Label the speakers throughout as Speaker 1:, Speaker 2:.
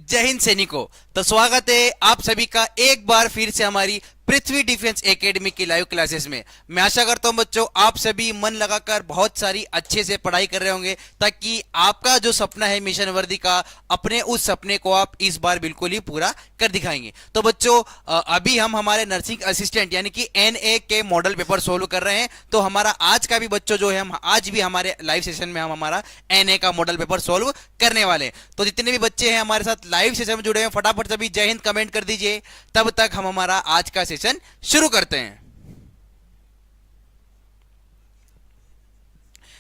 Speaker 1: जय हिंद सैनिकों। तो स्वागत है आप सभी का एक बार फिर से हमारी पृथ्वी डिफेंस एकेडमी की लाइव क्लासेस में। मैं आशा करता हूं बच्चों आप सभी मन लगाकर बहुत सारी अच्छे से पढ़ाई कर रहे होंगे, ताकि आपका जो सपना है मिशन वर्दी का, अपने उस सपने को आप इस बार बिल्कुल ही पूरा कर दिखाएंगे। तो बच्चों अभी हम हमारे नर्सिंग असिस्टेंट यानी कि एनए के मॉडल पेपर सोल्व कर रहे हैं। तो हमारा आज का भी बच्चों जो है, हम आज भी हमारे लाइव सेशन में हम हमारा एनए का मॉडल पेपर सोल्व करने वाले हैं। तो जितने भी बच्चे हैं हमारे साथ लाइव सेशन में जुड़े हैं, फटाफट सभी जय हिंद कमेंट कर दीजिए। तब तक हम हमारा आज का सेशन शुरू करते हैं।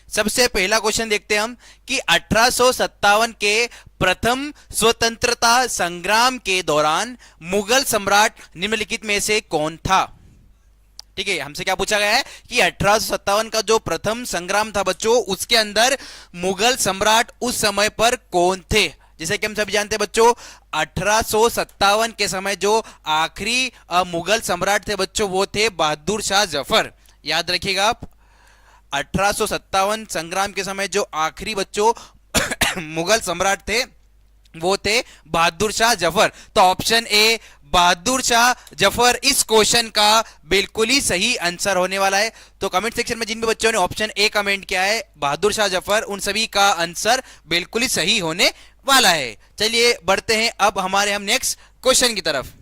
Speaker 1: सबसे पहला क्वेश्चन देखते हैं हम कि 1857 के प्रथम स्वतंत्रता संग्राम के दौरान मुगल सम्राट निम्नलिखित में से कौन था। ठीक है, हमसे क्या पूछा गया है कि 1857 का जो प्रथम संग्राम था बच्चों, उसके अंदर मुगल सम्राट उस समय पर कौन थे। जैसे कि हम सभी जानते हैं बच्चों, 1857 के समय जो आखिरी मुगल सम्राट थे बच्चों, वो थे बहादुर शाह जफर। याद रखिएगा आप, 1857 संग्राम के समय जो आखिरी बच्चों मुगल सम्राट थे वो थे बहादुर शाह जफर। तो ऑप्शन ए बहादुर शाह जफर इस क्वेश्चन का बिल्कुल ही सही आंसर होने वाला है। तो कमेंट सेक्शन में जिन भी बच्चों ने ऑप्शन ए कमेंट किया है बहादुर शाह जफर, उन सभी का आंसर बिल्कुल ही सही होने वाला है। चलिए बढ़ते हैं अब हमारे हम नेक्स्ट क्वेश्चन की तरफ।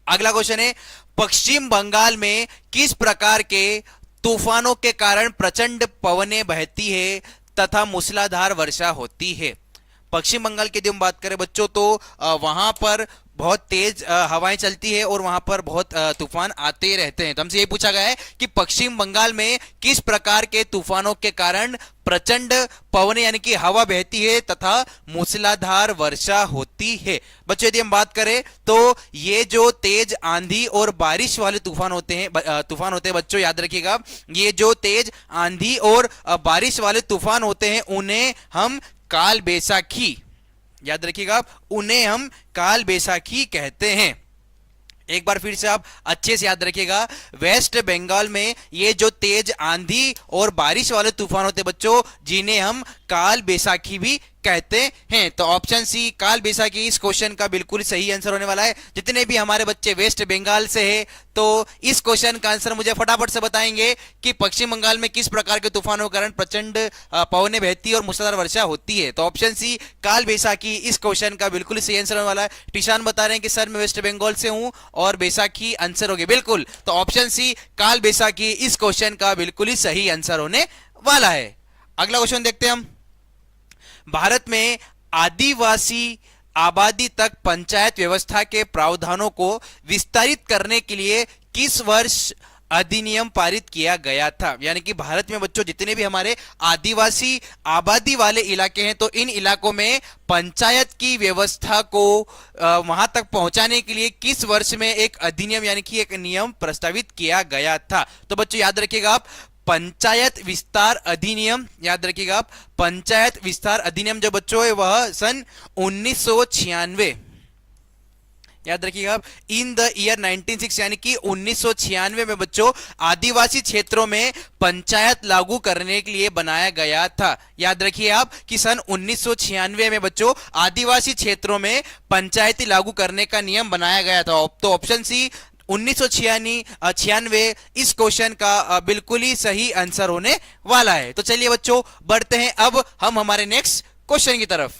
Speaker 1: अगला क्वेश्चन है, पश्चिम बंगाल में किस प्रकार के तूफानों के कारण प्रचंड पवनें बहती है तथा मूसलाधार वर्षा होती है। पश्चिम बंगाल की यदि हम बात करें बच्चों, तो वहां पर बहुत तेज हवाएं चलती है और वहां पर बहुत तूफान आते रहते हैं। तो हमसे ये पूछा गया है कि पश्चिम बंगाल में किस प्रकार के तूफानों के कारण प्रचंड पवनें यानी कि हवा बहती है तथा मूसलाधार वर्षा होती है। बच्चों यदि हम बात करें तो ये जो तेज आंधी और बारिश वाले तूफान होते हैं बच्चों, याद रखिएगा, ये जो तेज आंधी और बारिश वाले तूफान होते हैं उन्हें हम काल बैसाखी, याद रखिएगा, उन्हें हम काल बैसाखी कहते हैं। एक बार फिर से आप अच्छे से याद रखिएगा, वेस्ट बंगाल में ये जो तेज आंधी और बारिश वाले तूफान होते हैं बच्चों, जिन्हें हम काल बैसाखी भी कहते हैं। तो ऑप्शन सी काल बैसाखी इस क्वेश्चन का बिल्कुल सही आंसर होने वाला है। जितने भी हमारे बच्चे वेस्ट बंगाल से हैं, तो इस क्वेश्चन का आंसर मुझे फटाफट से बताएंगे कि पश्चिम बंगाल में किस प्रकार के तूफानों के कारण प्रचंड पवनें बहती और मूसलाधार वर्षा होती है। तो ऑप्शन सी काल बैसाखी इस क्वेश्चन का बिल्कुल सही आंसर होने वाला है। टीशान बता रहे हैं कि सर मैं वेस्ट बंगाल से हूं और बैसाखी आंसर हो गया, बिल्कुल। तो ऑप्शन सी काल बैसाखी इस क्वेश्चन का बिल्कुल ही सही आंसर होने वाला है। अगला क्वेश्चन देखते हैं हम। भारत में आदिवासी आबादी तक पंचायत व्यवस्था के प्रावधानों को विस्तारित करने के लिए किस वर्ष अधिनियम पारित किया गया था। यानी कि भारत में बच्चों जितने भी हमारे आदिवासी आबादी वाले इलाके हैं, तो इन इलाकों में पंचायत की व्यवस्था को वहां तक पहुंचाने के लिए किस वर्ष में एक अधिनियम यानी कि एक नियम प्रस्तावित किया गया था। तो बच्चों याद रखिएगा आप, पंचायत विस्तार अधिनियम, याद रखिएगा आप, पंचायत विस्तार अधिनियम जो बच्चों है वह सन 1996, याद रखिएगा आप, इन द ईयर 1906 यानी कि 1996 में बच्चों आदिवासी क्षेत्रों में पंचायत लागू करने के लिए बनाया गया था। याद रखिए आप कि सन 1996 में बच्चों आदिवासी क्षेत्रों में पंचायती लागू करने का नियम बनाया गया था। तो ऑप्शन सी 1996 इस क्वेश्चन का बिल्कुल ही सही आंसर होने वाला है। तो चलिए बच्चों बढ़ते हैं अब हम हमारे नेक्स्ट क्वेश्चन की तरफ।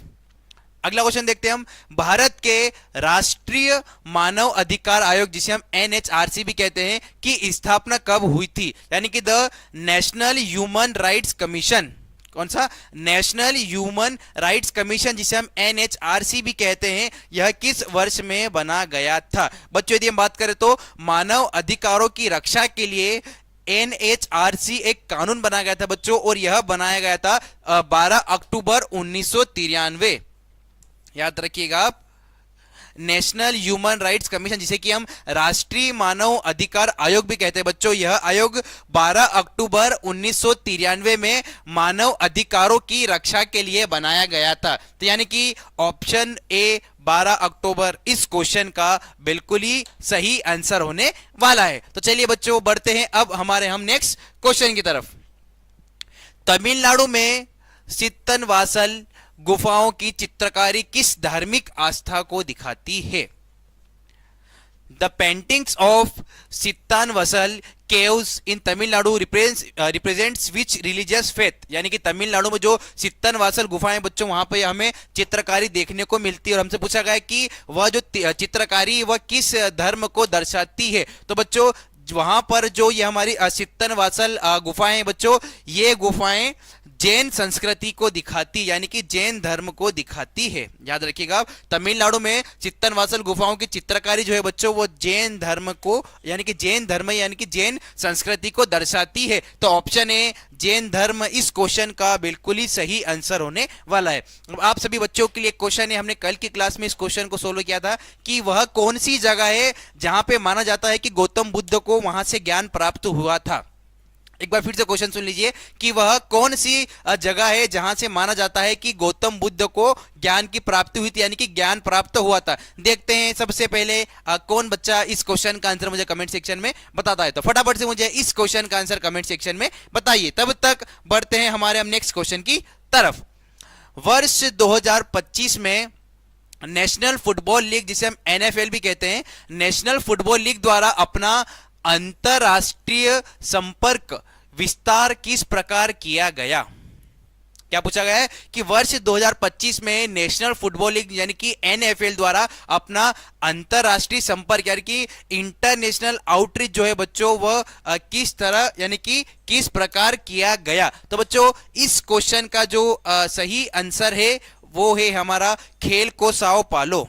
Speaker 1: अगला क्वेश्चन देखते हैं हम। भारत के राष्ट्रीय मानव अधिकार आयोग, जिसे हम एनएचआरसी भी कहते हैं, की स्थापना कब हुई थी। यानी कि the national human rights commission, कौन सा, नेशनल ह्यूमन राइट्स कमीशन, जिसे हम एनएचआरसी भी कहते हैं, यह किस वर्ष में बना गया था। बच्चों यदि हम बात करें तो मानव अधिकारों की रक्षा के लिए एनएचआरसी एक कानून बनाया गया था बच्चों, और यह बनाया गया था 12 अक्टूबर 1993। याद रखिएगा आप, नेशनल ह्यूमन राइट्स कमीशन, जिसे कि हम राष्ट्रीय मानव अधिकार आयोग भी कहते हैं बच्चों, यह आयोग 12 अक्टूबर 1993 में मानव अधिकारों की रक्षा के लिए बनाया गया था। तो यानी कि ऑप्शन ए 12 अक्टूबर इस क्वेश्चन का बिल्कुल ही सही आंसर होने वाला है। तो चलिए बच्चों बढ़ते हैं अब हमारे हम नेक्स्ट क्वेश्चन की तरफ। तमिलनाडु में सित्तनवासल गुफाओं की चित्रकारी किस धार्मिक आस्था को दिखाती है? The paintings of Sittanavasal caves in Tamil Nadu represents which religious faith, यानी कि तमिलनाडु में जो सित्तन वासल गुफाएं बच्चों वहां पे हमें चित्रकारी देखने को मिलती है, और हमसे पूछा गया है कि वह जो चित्रकारी वह किस धर्म को दर्शाती है। तो बच्चों वहां पर जो ये हमारी सित्तन वासल गुफाएं बच्चों, ये गुफाएं जैन संस्कृति को दिखाती, यानी कि जैन धर्म को दिखाती है। याद रखिएगा, तमिलनाडु में चित्तन वासल गुफाओं की चित्रकारी जो है बच्चों वो जैन धर्म को, यानी कि जैन धर्म यानी कि जैन संस्कृति को दर्शाती है। तो ऑप्शन ए जैन धर्म इस क्वेश्चन का बिल्कुल ही सही आंसर होने वाला है। अब आप सभी बच्चों के लिए क्वेश्चन है, हमने कल की क्लास में इस क्वेश्चन को सोल्व किया था कि वह कौन सी जगह है जहां पे माना जाता है कि गौतम बुद्ध को वहां से ज्ञान प्राप्त हुआ था। एक बार फिर से क्वेश्चन सुन लीजिए कि वह कौन सी जगह है जहां से माना जाता है कि गौतम बुद्ध को ज्ञान की प्राप्ति हुई थी, यानी कि ज्ञान प्राप्त हुआ था। देखते हैं सबसे पहले कौन बच्चा इस क्वेश्चन का आंसर मुझे कमेंट सेक्शन में बताता है। तो फटाफट से मुझे इस क्वेश्चन का आंसर कमेंट सेक्शन में बताइए। तब तक बढ़ते हैं हमारे हम नेक्स्ट क्वेश्चन की तरफ। वर्ष 2025 में नेशनल फुटबॉल लीग, जिसे हम NFL भी कहते हैं, नेशनल फुटबॉल लीग द्वारा अपना अंतरराष्ट्रीय संपर्क विस्तार किस प्रकार किया गया? क्या पूछा गया है कि वर्ष 2025 में नेशनल फुटबॉल लीग यानी कि NFL द्वारा अपना अंतरराष्ट्रीय संपर्क यानी कि इंटरनेशनल आउटरीच जो है बच्चों वह किस तरह यानी कि किस प्रकार किया गया? तो बच्चों इस क्वेश्चन का जो सही आंसर है वो है हमारा खेल को साओ पालो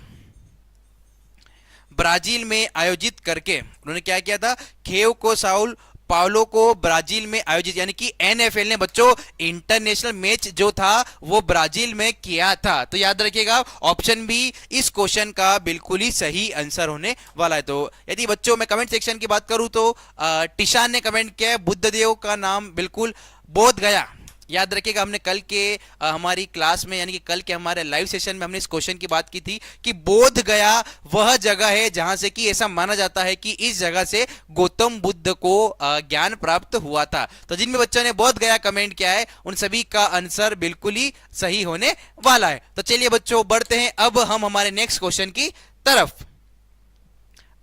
Speaker 1: ब्राजील में आयोजित करके। उन्होंने क्या किया था? खेल को साउल पावलो को ब्राजील में आयोजित, यानी कि NFL ने बच्चों इंटरनेशनल मैच जो था वो ब्राजील में किया था। तो याद रखिएगा ऑप्शन बी इस क्वेश्चन का बिल्कुल ही सही आंसर होने वाला है। तो यदि बच्चों मैं कमेंट सेक्शन की बात करूं तो टिशान ने कमेंट किया है बुद्धदेव का नाम बिल्कुल बोध गया। याद रखिएगा हमने कल के हमारी क्लास में यानी कि कल के हमारे लाइव सेशन में हमने इस क्वेश्चन की बात की थी कि बोध गया वह जगह है जहां से कि ऐसा माना जाता है कि इस जगह से गौतम बुद्ध को ज्ञान प्राप्त हुआ था। तो जिन भी बच्चों ने बोध गया कमेंट किया है उन सभी का आंसर बिल्कुल ही सही होने वाला है। तो चलिए बच्चों बढ़ते हैं अब हम हमारे नेक्स्ट क्वेश्चन की तरफ।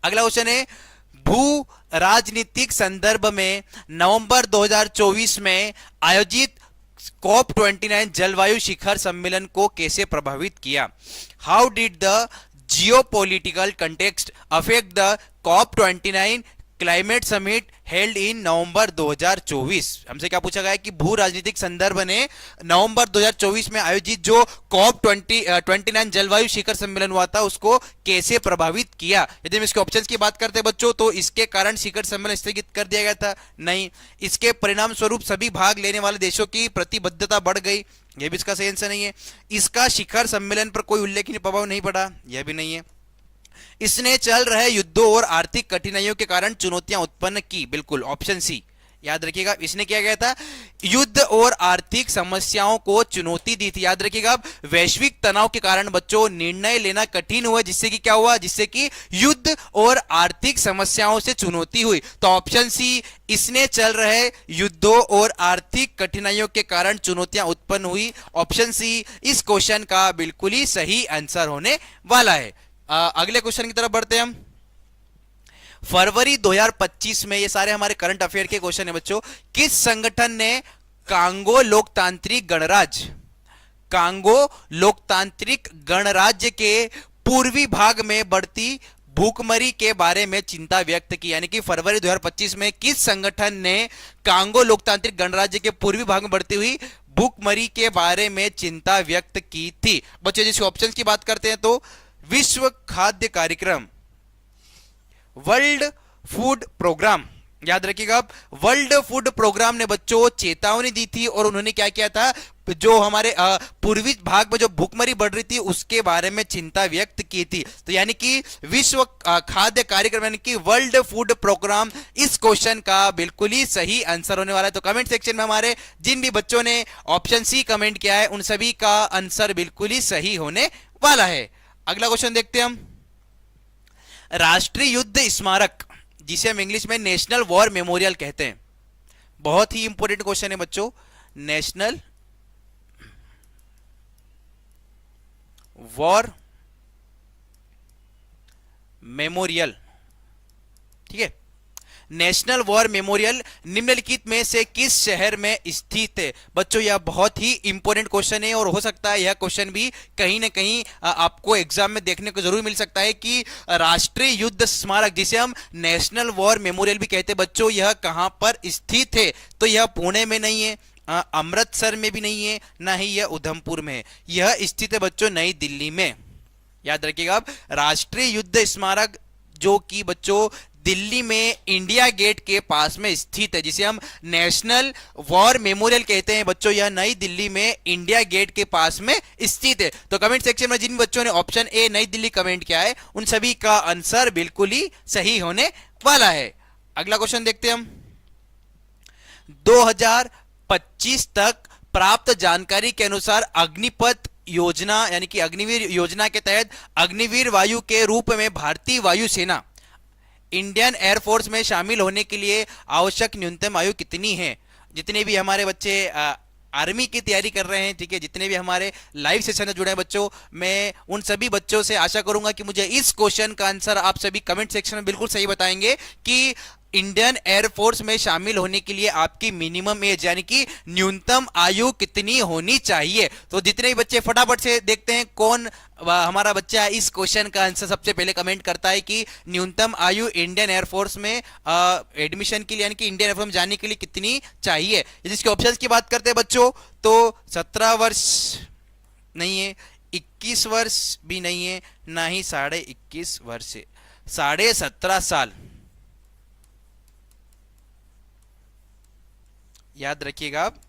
Speaker 1: अगला क्वेश्चन है भू राजनीतिक संदर्भ में नवंबर 2024 में आयोजित COP29 जलवायु शिखर सम्मेलन को कैसे प्रभावित किया? How did the geopolitical context affect the COP29 climate summit held in November 2024? हमसे क्या पूछा गया है कि भू राजनीतिक संदर्भ ने नवंबर 2024 में आयोजित जो COP29 जलवायु शिखर सम्मेलन हुआ था उसको कैसे प्रभावित किया? यदि हम इसके ऑप्शंस की बात करते हैं बच्चों तो इसके कारण शिखर सम्मेलन स्थगित कर दिया गया था? नहीं। इसके परिणाम स्वरूप सभी भाग लेने वाले देशों की प्रतिबद्धता बढ़ गई? यह भी इसका सही आंसर नहीं है। इसका शिखर सम्मेलन पर कोई उल्लेखनीय प्रभाव नहीं पड़ा? यह भी नहीं है। इसने चल रहे युद्धों और आर्थिक कठिनाइयों के कारण चुनौतियां उत्पन्न की? बिल्कुल ऑप्शन सी। याद रखिएगा इसने क्या किया था? युद्ध और आर्थिक समस्याओं को चुनौती दी थी। याद रखिएगा वैश्विक तनाव के कारण बच्चों निर्णय लेना कठिन हुआ, जिससे कि क्या हुआ? जिससे कि युद्ध और आर्थिक समस्याओं से चुनौती हुई। तो ऑप्शन सी इसने चल रहे युद्धों और आर्थिक कठिनाइयों के कारण चुनौतियां उत्पन्न हुई। ऑप्शन सी इस क्वेश्चन का बिल्कुल ही सही आंसर होने वाला है। अगले क्वेश्चन की तरफ बढ़ते हैं हम। फरवरी 2025 में, ये सारे हमारे करंट अफेयर के क्वेश्चन है बच्चों, किस संगठन ने कांगो लोकतांत्रिक गणराज्य के पूर्वी भाग में बढ़ती भूखमरी के बारे में चिंता व्यक्त की? यानी कि फरवरी 2025 में किस संगठन ने कांगो लोकतांत्रिक गणराज्य के पूर्वी भाग में बढ़ती हुई भूखमरी के बारे में चिंता व्यक्त की थी? बच्चों जिसके ऑप्शंस की बात करते हैं तो विश्व खाद्य कार्यक्रम, वर्ल्ड फूड प्रोग्राम। याद रखिएगा वर्ल्ड फूड प्रोग्राम ने बच्चों चेतावनी दी थी और उन्होंने क्या किया था? जो हमारे पूर्वी भाग में जो भूखमरी बढ़ रही थी उसके बारे में चिंता व्यक्त की थी। तो यानी कि विश्व खाद्य कार्यक्रम यानी कि वर्ल्ड फूड प्रोग्राम इस क्वेश्चन का बिल्कुल ही सही आंसर होने वाला है। तो कमेंट सेक्शन में हमारे जिन भी बच्चों ने ऑप्शन सी कमेंट किया है उन सभी का आंसर बिल्कुल ही सही होने वाला है। अगला क्वेश्चन देखते हैं हम। राष्ट्रीय युद्ध स्मारक, जिसे हम इंग्लिश में नेशनल वॉर मेमोरियल कहते हैं, बहुत ही इंपॉर्टेंट क्वेश्चन है बच्चों। नेशनल वॉर मेमोरियल, ठीक है। नेशनल वॉर मेमोरियल निम्नलिखित में से किस शहर में स्थित है? बच्चों यह बहुत ही इंपॉर्टेंट क्वेश्चन है और हो सकता है यह क्वेश्चन भी कहीं ना कहीं आपको एग्जाम में देखने को जरूर मिल सकता है कि राष्ट्रीय युद्ध स्मारक, जिसे हम नेशनल वॉर मेमोरियल भी कहते हैं बच्चों, यह कहां पर स्थित है? तो यह पुणे में नहीं है, अमृतसर में भी नहीं है, ना ही यह उधमपुर में है। यह स्थित है बच्चों नई दिल्ली में। याद रखिएगा आप, राष्ट्रीय युद्ध स्मारक जो कि बच्चों दिल्ली में इंडिया गेट के पास में स्थित है, जिसे हम नेशनल वॉर मेमोरियल कहते हैं बच्चों, यह नई दिल्ली में इंडिया गेट के पास में स्थित है। तो कमेंट सेक्शन में जिन बच्चों ने ऑप्शन ए नई दिल्ली कमेंट किया है उन सभी का आंसर बिल्कुल ही सही होने वाला है। अगला क्वेश्चन देखते हैं हम। 2025 तक प्राप्त जानकारी के अनुसार अग्निपथ योजना यानी कि अग्निवीर योजना के तहत अग्निवीर वायु के रूप में भारतीय वायुसेना इंडियन एयरफोर्स में शामिल होने के लिए आवश्यक न्यूनतम आयु कितनी है? जितने भी हमारे बच्चे आर्मी की तैयारी कर रहे हैं, ठीक है, जितने भी हमारे लाइव सेशन में जुड़े हैं बच्चों, मैं उन सभी बच्चों से आशा करूंगा कि मुझे इस क्वेश्चन का आंसर आप सभी कमेंट सेक्शन में बिल्कुल सही बताएंगे कि इंडियन एयरफोर्स में शामिल होने के लिए आपकी मिनिमम एज यानी कि न्यूनतम आयु कितनी होनी चाहिए। तो जितने भी बच्चे फटाफट से देखते हैं कौन हमारा बच्चा इस क्वेश्चन का आंसर सबसे पहले कमेंट करता है कि न्यूनतम आयु इंडियन एयरफोर्स में एडमिशन के लिए यानी कि इंडियन एयरफोर्स में जाने के लिए कितनी चाहिए। जिसके ऑप्शंस की बात करते हैं बच्चों तो 17 वर्ष नहीं है, 21 वर्ष भी नहीं है, ना ही 21.5 वर्ष है, 17.5 साल। याद रखिएगा आप,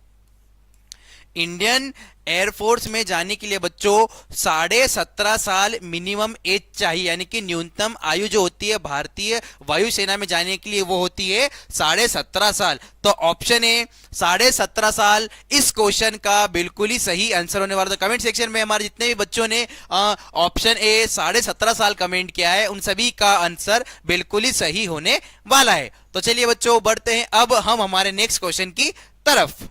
Speaker 1: इंडियन एयरफोर्स में जाने के लिए बच्चों 17.5 साल मिनिमम एज चाहिए, यानी कि न्यूनतम आयु जो होती है भारतीय वायुसेना में जाने के लिए वो होती है 17.5 साल। तो ऑप्शन ए 17.5 साल इस क्वेश्चन का बिल्कुल ही सही आंसर होने वाला। तो कमेंट सेक्शन में हमारे जितने भी बच्चों ने ऑप्शन ए 17.5 साल कमेंट किया है उन सभी का आंसर बिल्कुल ही सही होने वाला है। तो चलिए बच्चों बढ़ते हैं अब हम हमारे नेक्स्ट क्वेश्चन की तरफ।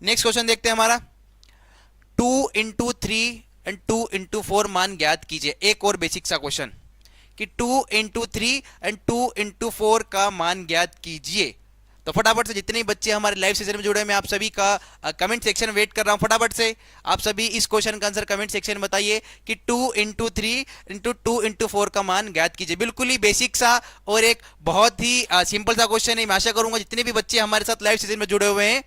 Speaker 1: नेक्स्ट क्वेश्चन देखते हैं हमारा। 2 into 3 and 2 into 4 मान ज्ञात कीजिए। एक और बेसिक सा क्वेश्चन कि 2 into 3 and 2 into 4 का मान ज्ञात कीजिए। तो फटाफट से जितने बच्चे हमारे लाइव सेशन में जुड़े हैं मैं आप सभी का कमेंट सेक्शन वेट कर रहा हूं। फटाफट से आप सभी इस क्वेश्चन का आंसर कमेंट सेक्शन में बताइए कि 2 into 3 into 2 into 4 का मान ज्ञात कीजिए। बिल्कुल ही बेसिक सा और एक बहुत ही सिंपल सा क्वेश्चन है। मैं आशा करूंगा जितने भी बच्चे हमारे साथ लाइव सेशन में जुड़े हुए हैं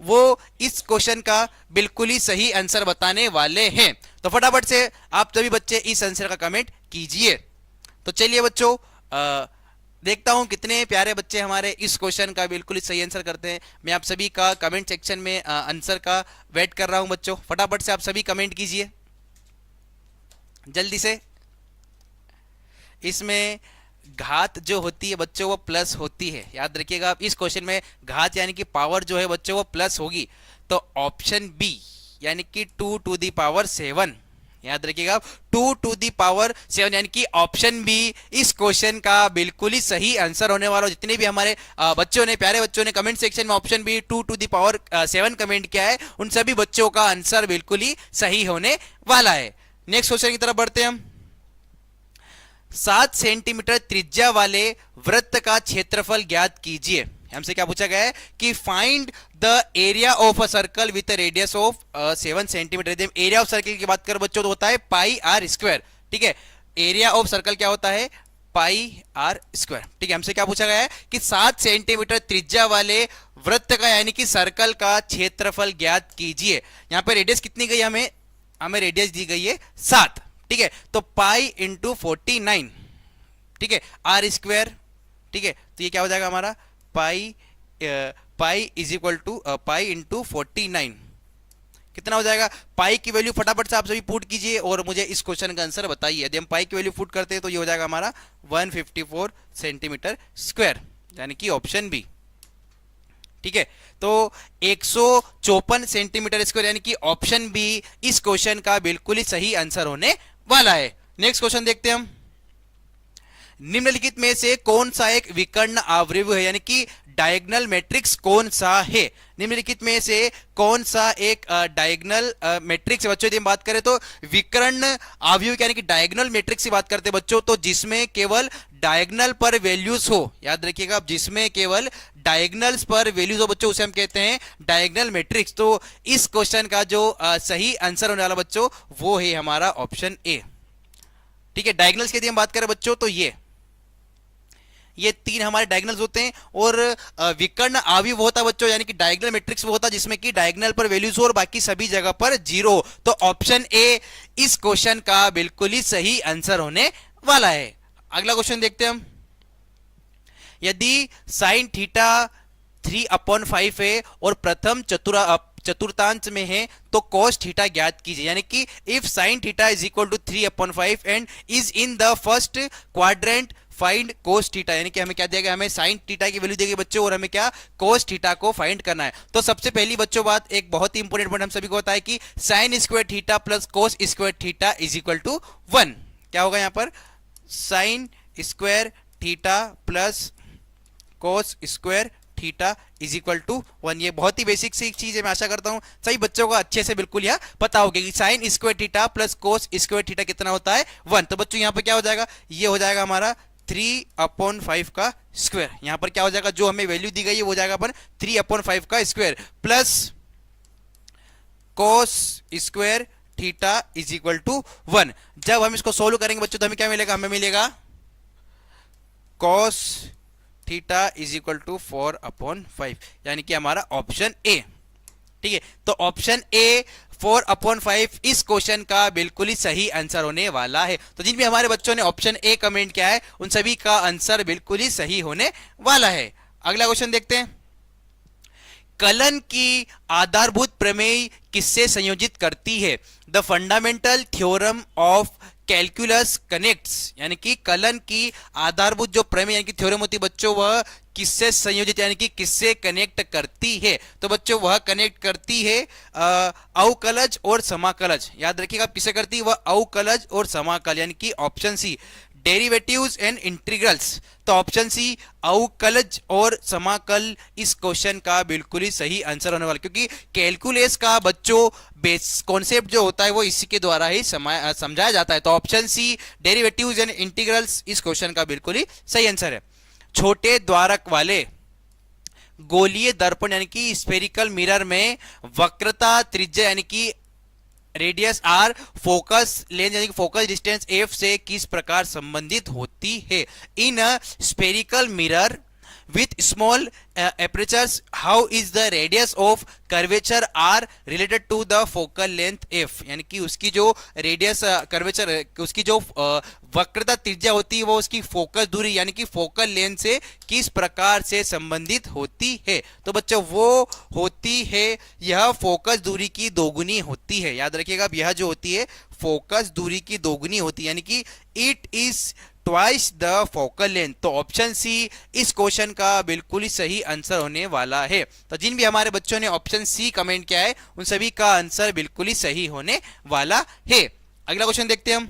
Speaker 1: वो इस क्वेश्चन का बिल्कुल ही सही आंसर बताने वाले हैं। तो फटाफट से आप सभी बच्चे इस आंसर का कमेंट कीजिए। तो चलिए बच्चों देखता हूं कितने प्यारे बच्चे हमारे इस क्वेश्चन का बिल्कुल ही सही आंसर करते हैं। मैं आप सभी का कमेंट सेक्शन में आंसर का वेट कर रहा हूं बच्चों। फटाफट से आप सभी कमेंट कीजिए जल्दी से। इसमें घात जो होती है बच्चों वो प्लस होती है। याद रखिएगा आप, इस क्वेश्चन में घात यानी कि पावर जो है बच्चों वो प्लस होगी। तो ऑप्शन बी यानी कि 2 to the power 7, याद रखिएगा 2 to the power 7 यानी कि ऑप्शन बी इस क्वेश्चन का बिल्कुल ही सही आंसर होने वाला। जितने भी हमारे बच्चों ने प्यारे बच्चों ने कमेंट सेक्शन में option B 2 to the power 7 comment किया है उन सभी बच्चों का आंसर बिल्कुल ही सही होने वाला है। नेक्स्ट क्वेश्चन की तरफ बढ़ते हैं हम। 7 सेंटीमीटर त्रिज्या वाले वृत्त का क्षेत्रफल ज्ञात कीजिए। हमसे क्या पूछा गया है कि find the area of a circle with a radius of 7 centimetre. Area of circle की बात कर बच्चों तो होता है पाई आर स्क्वायर, ठीक है। एरिया ऑफ सर्कल क्या होता है? पाई आर स्क्वायर, ठीक है। हमसे क्या पूछा गया है कि 7 सेंटीमीटर त्रिज्या वाले वृत्त का यानी कि सर्कल का क्षेत्रफल ज्ञात कीजिए। यहां पर रेडियस कितनी गई हमें रेडियस दी गई है 7, ठीक है। तो पाई इंटू 49, ठीक है, आर स्क्वायर, ठीक है। तो ये क्या हो जाएगा हमारा pi is equal to pi into 49 कितना हो जाएगा? पाई की वैल्यू फटाफट से आप सभी पुट कीजिए और मुझे इस क्वेश्चन का आंसर बताइए। यदि हम पाई की वैल्यू पुट करते हैं तो ये हो जाएगा हमारा 154 सेंटीमीटर स्क्वायर यानी कि ऑप्शन बी, ठीक है। तो 154 सेंटीमीटर स्क्वायर यानी कि ऑप्शन बी इस क्वेश्चन का बिल्कुल ही सही आंसर होने वाला है। नेक्स्ट क्वेश्चन देखते हैं हम। निम्नलिखित में से कौन सा एक विकर्ण आवृव है यानी कि डायगोनल मैट्रिक्स कौन सा है? निम्नलिखित में से कौन सा एक डायगोनल मैट्रिक्स है बच्चों? यदि हम बात करें तो विकर्ण अवयव यानी कि डायगोनल मैट्रिक्स की बात करते हैं बच्चों, तो जिसमें केवल डायगोनल पर वैल्यूज हो, याद रखिएगा, जिसमें केवल डायगोनल्स पर वैल्यूज हो बच्चों, उसे हम कहते हैं डायगोनल मैट्रिक्स। तो इस क्वेश्चन का जो सही आंसर होने वाला बच्चों वो है हमारा ऑप्शन ए। ठीक है, डायगोनल्स की यदि हम बात करें बच्चों तो ये तीन हमारे डायगोनल्स होते हैं, और विकर्ण अवयव होता है बच्चों, यानी कि डायगोनल मैट्रिक्स वो होता है जिसमें कि डायगोनल पर वैल्यूज हो और बाकी सभी जगह पर जीरो। तो ऑप्शन ए इस क्वेश्चन का बिल्कुल ही सही आंसर होने वाला है। अगला क्वेश्चन देखते हैं हम। यदि साइन थीटा 3/5 है और प्रथम चतुर्थांश में है तो cos थीटा ज्ञात कीजिए। यानी कि if sine theta is equal to 3/5 and is in the first quadrant find cos theta. यानी कि हमें क्या दिया गया, हमें साइन थीटा की वैल्यू दी गई बच्चों, और हमें क्या cos थीटा को फाइंड करना है। तो सबसे पहली बच्चों बात, एक बहुत ही इंपॉर्टेंट पॉइंट हम सभी को बताया कि sine square theta plus cos square theta is equal to 1। क्या होगा यहाँ पर? Sine square theta plus cos square theta is equal to 1। ये बहुत ही बेसिक सी चीज है, मैं आशा करता हूं सही बच्चों को अच्छे से बिल्कुल यह पता होगा कि sine square theta plus cos square theta कितना होता है? 1। तो बच्चों यहां पर क्या हो जाएगा, ये हो जाएगा हमारा 3/5 का स्क्वायर। यहां पर क्या हो जाएगा, जो हमें वैल्यू दी गई है वो जाएगा अपन 3/5 का square plus cos square theta is equal to 1। जब हम इसको सोल्व करेंगे बच्चों तो हमें क्या मिलेगा, हमें मिलेगा cos theta is equal to 4/5, यानी कि हमारा ऑप्शन ए। ठीक है, तो ऑप्शन ए 4/5 इस क्वेश्चन का बिल्कुल ही सही आंसर होने वाला है। तो जिन भी हमारे बच्चों ने ऑप्शन ए कमेंट किया है उन सभी का आंसर बिल्कुल ही सही होने वाला है। अगला क्वेश्चन देखते हैं। कलन की आधारभूत प्रमेय किससे संयोजित करती है? The fundamental theorem of calculus connects. यानी कि कलन की आधारभूत जो प्रमेय यानी कि थ्योरम होती है बच्चों, वह किससे संयोजित यानी कि किससे कनेक्ट करती है? तो बच्चों वह कनेक्ट करती है अवकलज और समाकलज। याद रखिएगा किससे करती है? वह अवकलज और समाकल, यानी कि option C derivatives and integrals. तो ऑप्शन सी अवकलज और समाकल इस क्वेश्चन का बिल्कुल ही सही आंसर होने वाला, क्योंकि कैलकुलस का बच्चों बेस कॉन्सेप्ट जो होता है वो इसी के द्वारा ही समझाया जाता है। तो option C derivatives and integrals इस क्वेश्चन का बिल्कुल ही सही आंसर है। छोटे द्वारक वाले गोलीय दर्पण यानी कि स्फेरिकल मिरर में वक्रता त्रिज्या यानी कि रेडियस आर फोकस लेंथ यानी कि फोकस डिस्टेंस एफ से किस प्रकार संबंधित होती है? In a spherical mirror with small apertures, how is the radius of curvature r related to the focal length f? यानी कि उसकी जो रेडियस कर्वेचर उसकी जो वक्रता त्रिज्या होती है वो उसकी फोकस दूरी यानी कि फोकल लेंथ से किस प्रकार से संबंधित होती है? तो बच्चों वो होती है, यह फोकस दूरी की दोगुनी होती है। याद रखिएगा, अब यह जो होती है फोकस दूरी की दोगुनी होती है, यानी कि it is twice the focal length. तो ऑप्शन सी इस क्वेश्चन का बिल्कुल ही सही आंसर होने वाला है। तो जिन भी हमारे बच्चों ने ऑप्शन सी कमेंट किया है उन सभी का आंसर बिल्कुल ही सही होने वाला है। अगला क्वेश्चन देखते हैं हम।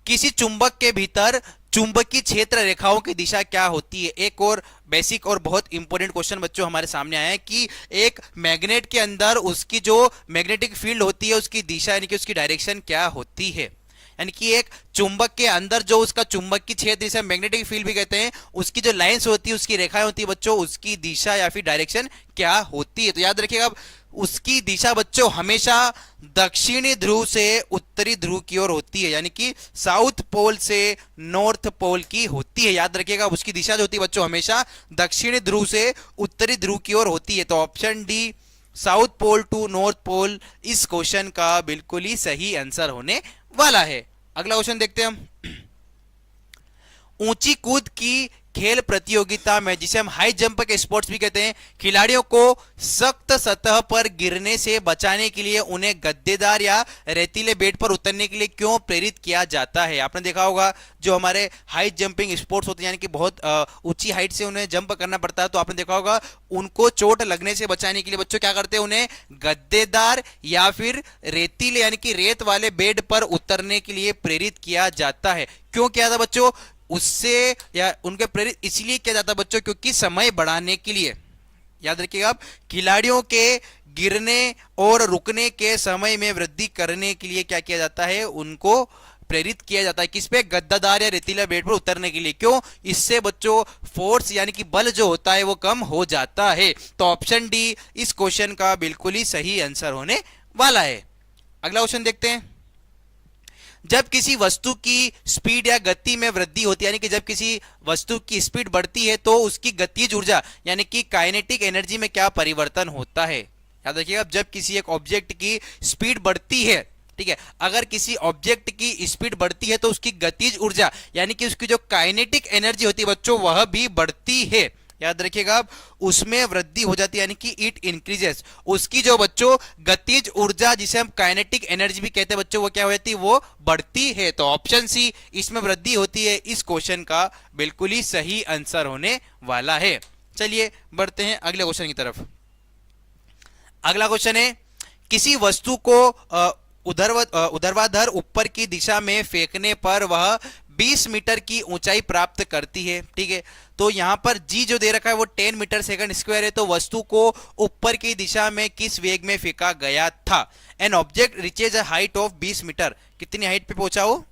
Speaker 1: किसी चुंबक के भीतर चुंबकीय क्षेत्र रेखाओं की दिशा क्या होती है? एक और बेसिक और बहुत इंपॉर्टेंट क्वेश्चन बच्चों हमारे सामने आया है कि एक मैग्नेट के अंदर उसकी जो मैग्नेटिक फील्ड होती है उसकी दिशा यानी कि उसकी डायरेक्शन क्या होती है? यानी कि एक चुंबक के अंदर जो उसका चुंबकीय क्षेत्र जिसे मैग्नेटिक फील्ड भी कहते हैं, उसकी जो लाइंस होती है उसकी रेखाएं होती है बच्चों, उसकी दिशा या फिर डायरेक्शन क्या होती है? तो याद रखिएगा उसकी दिशा बच्चों हमेशा दक्षिणी ध्रुव से उत्तरी ध्रुव की ओर होती है, यानी कि साउथ पोल से नॉर्थ पोल की होती है। याद रखिएगा उसकी दिशा जो होती है बच्चों हमेशा दक्षिणी ध्रुव से उत्तरी ध्रुव की ओर होती है। तो option D south pole to north pole इस क्वेश्चन का बिल्कुल ही सही आंसर होने वाला है। अगला क्वेश्चन देखते हैं हम। ऊंची कूद की खेल प्रतियोगिता में, जिसे हम हाई जंप के स्पोर्ट्स भी कहते हैं, खिलाड़ियों को सख्त सतह पर गिरने से बचाने के लिए उन्हें गद्देदार या रेतीले बेड पर उतरने के लिए क्यों प्रेरित किया जाता है? आपने देखा होगा जो हमारे हाई जंपिंग स्पोर्ट्स होते हैं यानी कि बहुत ऊंची हाइट से उन्हें जंप करना पड़ता है, तो आपने देखा होगा उनको चोट लगने से बचाने के लिए बच्चों क्या करते हैं, उन्हें गद्देदार या फिर रेतीले यानी कि रेत वाले बेड पर उतरने के लिए प्रेरित किया जाता है। क्यों किया था बच्चों? उससे या उनके प्रेरित इसलिए किया जाता है बच्चों क्योंकि समय बढ़ाने के लिए, याद रखिएगा आप, खिलाड़ियों के गिरने और रुकने के समय में वृद्धि करने के लिए क्या किया जाता है, उनको प्रेरित किया जाता है। किस पे? गद्दादार या रेतीला बेड पर उतरने के लिए। क्यों? इससे बच्चों फोर्स यानी कि बल जो होता है वो कम हो जाता है। तो ऑप्शन डी इस क्वेश्चन का बिल्कुल ही सही आंसर होने वाला है। अगला क्वेश्चन देखते हैं। जब किसी वस्तु की स्पीड या गति में वृद्धि होती है, यानी कि जब किसी वस्तु की स्पीड बढ़ती है तो उसकी गतिज ऊर्जा यानी कि काइनेटिक एनर्जी में क्या परिवर्तन होता है? याद रखिएगा, जब किसी एक ऑब्जेक्ट की स्पीड बढ़ती है, ठीक है, अगर किसी ऑब्जेक्ट की स्पीड बढ़ती है तो उसकी गतिज ऊर्जा यानी कि उसकी जो काइनेटिक एनर्जी होती है बच्चों वह भी बढ़ती है। याद रखिएगा आप, उसमें वृद्धि हो जाती है यानी कि इट इंक्रीजेस। उसकी जो बच्चों गतिज ऊर्जा जिसे हम काइनेटिक एनर्जी भी कहते हैं बच्चों, वो क्या हो जाती है? वो बढ़ती है। तो ऑप्शन सी इसमें वृद्धि होती है इस क्वेश्चन का बिल्कुल ही सही आंसर होने वाला है। चलिए बढ़ते हैं अगले क्वेश्चन की तरफ। अगला क्वेश्चन है, किसी वस्तु को ऊर्ध्वाधर ऊपर की दिशा में फेंकने पर वह 20 मीटर की ऊंचाई प्राप्त करती है, ठीक है। तो यहां पर जी जो दे रखा है वो 10 मीटर सेकंड स्क्वायर है। तो वस्तु को ऊपर की दिशा में किस वेग में फेंका गया था? An object reaches a height of 20 metre. कितनी हाइट पे पहुंचा हो?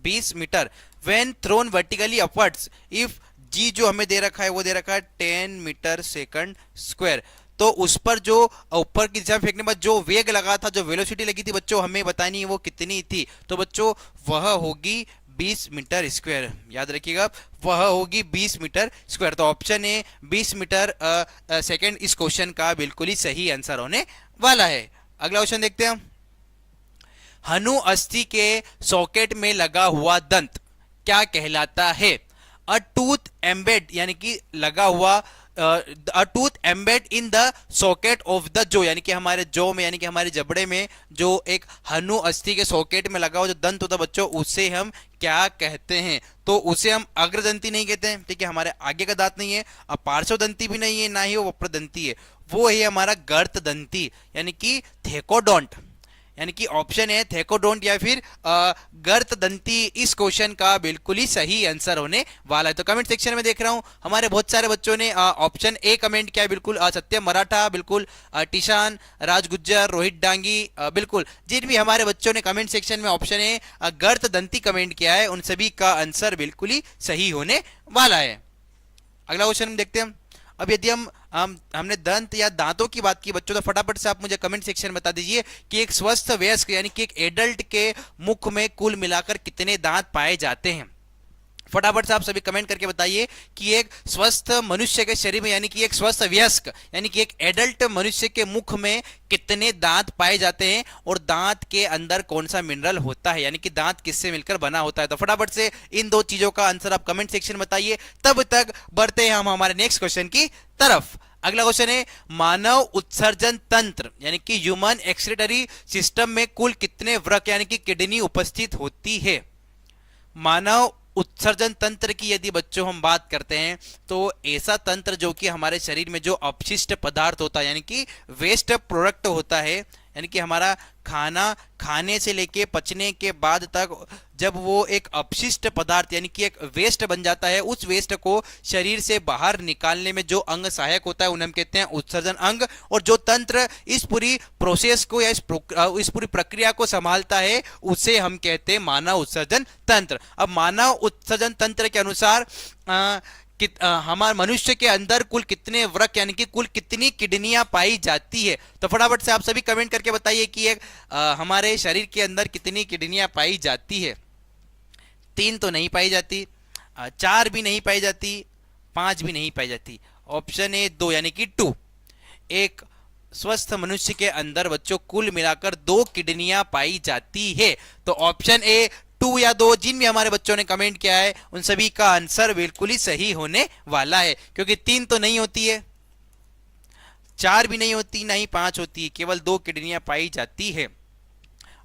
Speaker 1: 20 metre. When thrown vertically upwards, if g जो हमें दे रखा है वो दे रखा है 10 मीटर सेकंड स्क्वायर। तो उस पर जो ऊपर की दिशा में फेंकने पर जो वेग लगा था, जो वेलोसिटी लगी थी बच्चों, हमें बतानी है वो कितनी थी। तो बच्चों वह होगी 20 मीटर स्क्वायर। याद रखिएगा, वह होगी 20 मीटर स्क्वायर। तो ऑप्शन ए 20 मीटर सेकंड इस क्वेश्चन का बिल्कुल ही सही आंसर होने वाला है। अगला क्वेश्चन देखते हैं हम। हनु अस्थि के सॉकेट में लगा हुआ दंत क्या कहलाता है? अ टूथ एम्बेड यानी कि लगा हुआ, अ tooth embed in the socket of the जो, यानी कि हमारे जो में यानी कि हमारे जबड़े में जो एक हनु अस्थि के सॉकेट में लगा हुआ जो दंत होता है बच्चों, उसे हम क्या कहते हैं? तो उसे हम अग्रदंती नहीं कहते हैं, ठीक है, हमारे आगे का दांत नहीं है, अब पार्श्वदंती भी नहीं है, ना ही वो वप्रदंती है, वो है हमारा गर्तदंती यानी कि थेकोडोंट। यानी कि ऑप्शन है थेकोडोंट या फिर गर्तदंती इस क्वेश्चन का बिल्कुल ही सही आंसर होने वाला है। तो कमेंट सेक्शन में देख रहा हूं हमारे बहुत सारे बच्चों ने ऑप्शन ए कमेंट किया है, बिल्कुल सत्यम मराठा, बिल्कुल टिशान, राज गुज्जर, रोहित डांगी, बिल्कुल जिन भी हमारे बच्चों ने कमेंट सेक्शन में ऑप्शन ए गर्तदंती कमेंट किया है उन सभी का आंसर बिल्कुल ही सही होने वाला है। अगला क्वेश्चन देखते हैं हम। अब यदि हमने दंत या दांतों की बात की बच्चों, तो फटाफट से आप मुझे कमेंट सेक्शन में बता दीजिए कि एक स्वस्थ वयस्क यानी कि एक एडल्ट के मुख में कुल मिलाकर कितने दांत पाए जाते हैं। फटाफट से आप सभी कमेंट करके बताइए कि एक स्वस्थ मनुष्य के शरीर में यानी कि एक स्वस्थ वयस्क यानी कि एक एडल्ट मनुष्य के मुख में कितने दांत पाए जाते हैं और दांत के अंदर कौन सा मिनरल होता है, यानी कि दांत किससे मिलकर बना होता है। तो फटाफट से इन दो चीजों का आंसर आप कमेंट सेक्शन में बताइए। तब तक बढ़ते हैं हम हमारे नेक्स्ट क्वेश्चन की तरफ। अगला क्वेश्चन है, मानव उत्सर्जन तंत्र यानी कि ह्यूमन एक्सक्रीटरी सिस्टम में कुल कितने वृक्क यानी कि किडनी उपस्थित होती है? मानव उत्सर्जन तंत्र की यदि बच्चों हम बात करते हैं तो ऐसा तंत्र जो कि हमारे शरीर में जो अपशिष्ट पदार्थ होता है यानी कि वेस्ट प्रोडक्ट होता है, यानी कि हमारा खाना खाने से लेके पचने के बाद तक जब वो एक अपशिष्ट पदार्थ यानी कि एक वेस्ट बन जाता है, उस वेस्ट को शरीर से बाहर निकालने में जो अंग सहायक होता है उन्हें हम कहते हैं उत्सर्जन अंग। और जो तंत्र इस पूरी प्रोसेस को या इस पूरी प्रक्रिया को संभालता है उसे हम कहते हैं मानव उत्सर्जन तंत्र। अब मानव उत्सर्जन तंत्र के अनुसार हमारे मनुष्य के अंदर कुल कितने वृक्क यानी कि कुल कितनी किडनियां पाई जाती है? तो फटाफट से आप सभी कमेंट करके बताइए कि हमारे शरीर के अंदर कितनी किडनियां पाई जाती है। 3 तो नहीं पाई जाती, 4 भी नहीं पाई जाती, 5 भी नहीं पाई जाती। ऑप्शन ए 2 यानी कि 2। एक स्वस्थ मनुष्य के अंदर बच्चों कुल मिलाकर 2 किडनियां पाई जाती है। तो ऑप्शन ए 2 या 2 जिन भी हमारे बच्चों ने कमेंट किया है उन सभी का आंसर बिल्कुल ही सही होने वाला है, क्योंकि 3 तो नहीं होती है, 4 भी नहीं होती, ना ही 5 होती है, केवल 2 किडनियां पाई जाती है।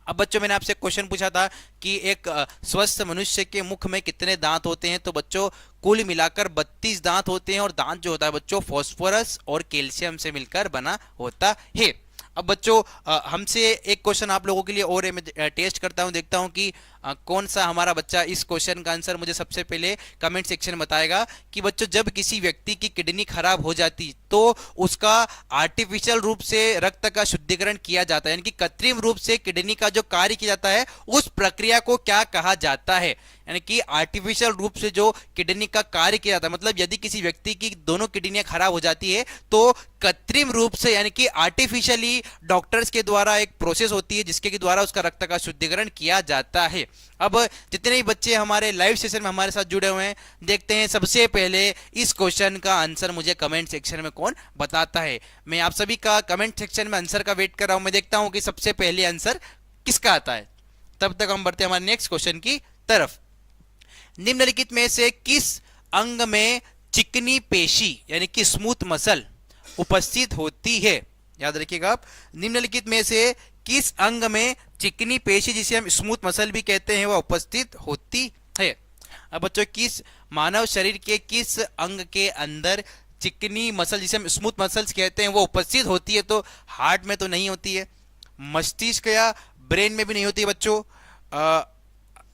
Speaker 1: अब बच्चों मैंने आपसे क्वेश्चन पूछा था कि एक स्वस्थ मनुष्य के मुख में कितने दांत होते हैं, तो बच्चों कुल मिलाकर 32 दांत होते हैं और दांत जो होता है बच्चों फास्फोरस और कैल्शियम से मिलकर बना होता है। अब बच्चों हमसे एक क्वेश्चन आप लोगों के लिए और मैं टेस्ट करता हूं, देखता हूं कि कौन सा हमारा बच्चा इस क्वेश्चन का आंसर मुझे सबसे पहले कमेंट सेक्शन में बताएगा कि बच्चों जब किसी व्यक्ति की किडनी खराब हो जाती तो उसका आर्टिफिशियल रूप से रक्त का शुद्धिकरण किया जाता है, यानी कि कृत्रिम रूप से किडनी का जो कार्य किया जाता है उस प्रक्रिया को क्या कहा जाता है। यानी कि आर्टिफिशियल रूप से जो किडनी का कार्य किया जाता है, मतलब यदि किसी व्यक्ति की दोनों किडनियां खराब हो जाती है तो कृत्रिम रूप से यानी कि आर्टिफिशियली डॉक्टर्स के द्वारा एक प्रोसेस होती है जिसके द्वारा उसका रक्त का शुद्धिकरण किया जाता है। अब जितने भी बच्चे हमारे लाइव सेशन में हमारे साथ जुड़े हुए हैं, देखते हैं सबसे पहले इस क्वेश्चन का आंसर मुझे कमेंट सेक्शन में कौन बताता है। मैं आप सभी का कमेंट सेक्शन में आंसर का वेट कर रहा हूं, मैं देखता हूं कि सबसे पहले आंसर किसका आता है। तब तक हम बढ़ते हैं हमारे नेक्स्ट क्वेश्चन की तरफ। निम्नलिखित में से किस अंग में चिकनी पेशी यानी कि स्मूथ मसल उपस्थित होती है? याद रखिएगा आप, निम्नलिखित में से किस अंग में चिकनी पेशी जिसे हम स्मूथ मसल भी कहते हैं वह उपस्थित होती है? अब बच्चों किस मानव शरीर के किस अंग के अंदर चिकनी मसल जिसे हम स्मूथ मसल्स कहते हैं वो उपस्थित होती है? तो हार्ट में तो नहीं होती है, मस्तिष्क या ब्रेन में भी नहीं होती है बच्चों,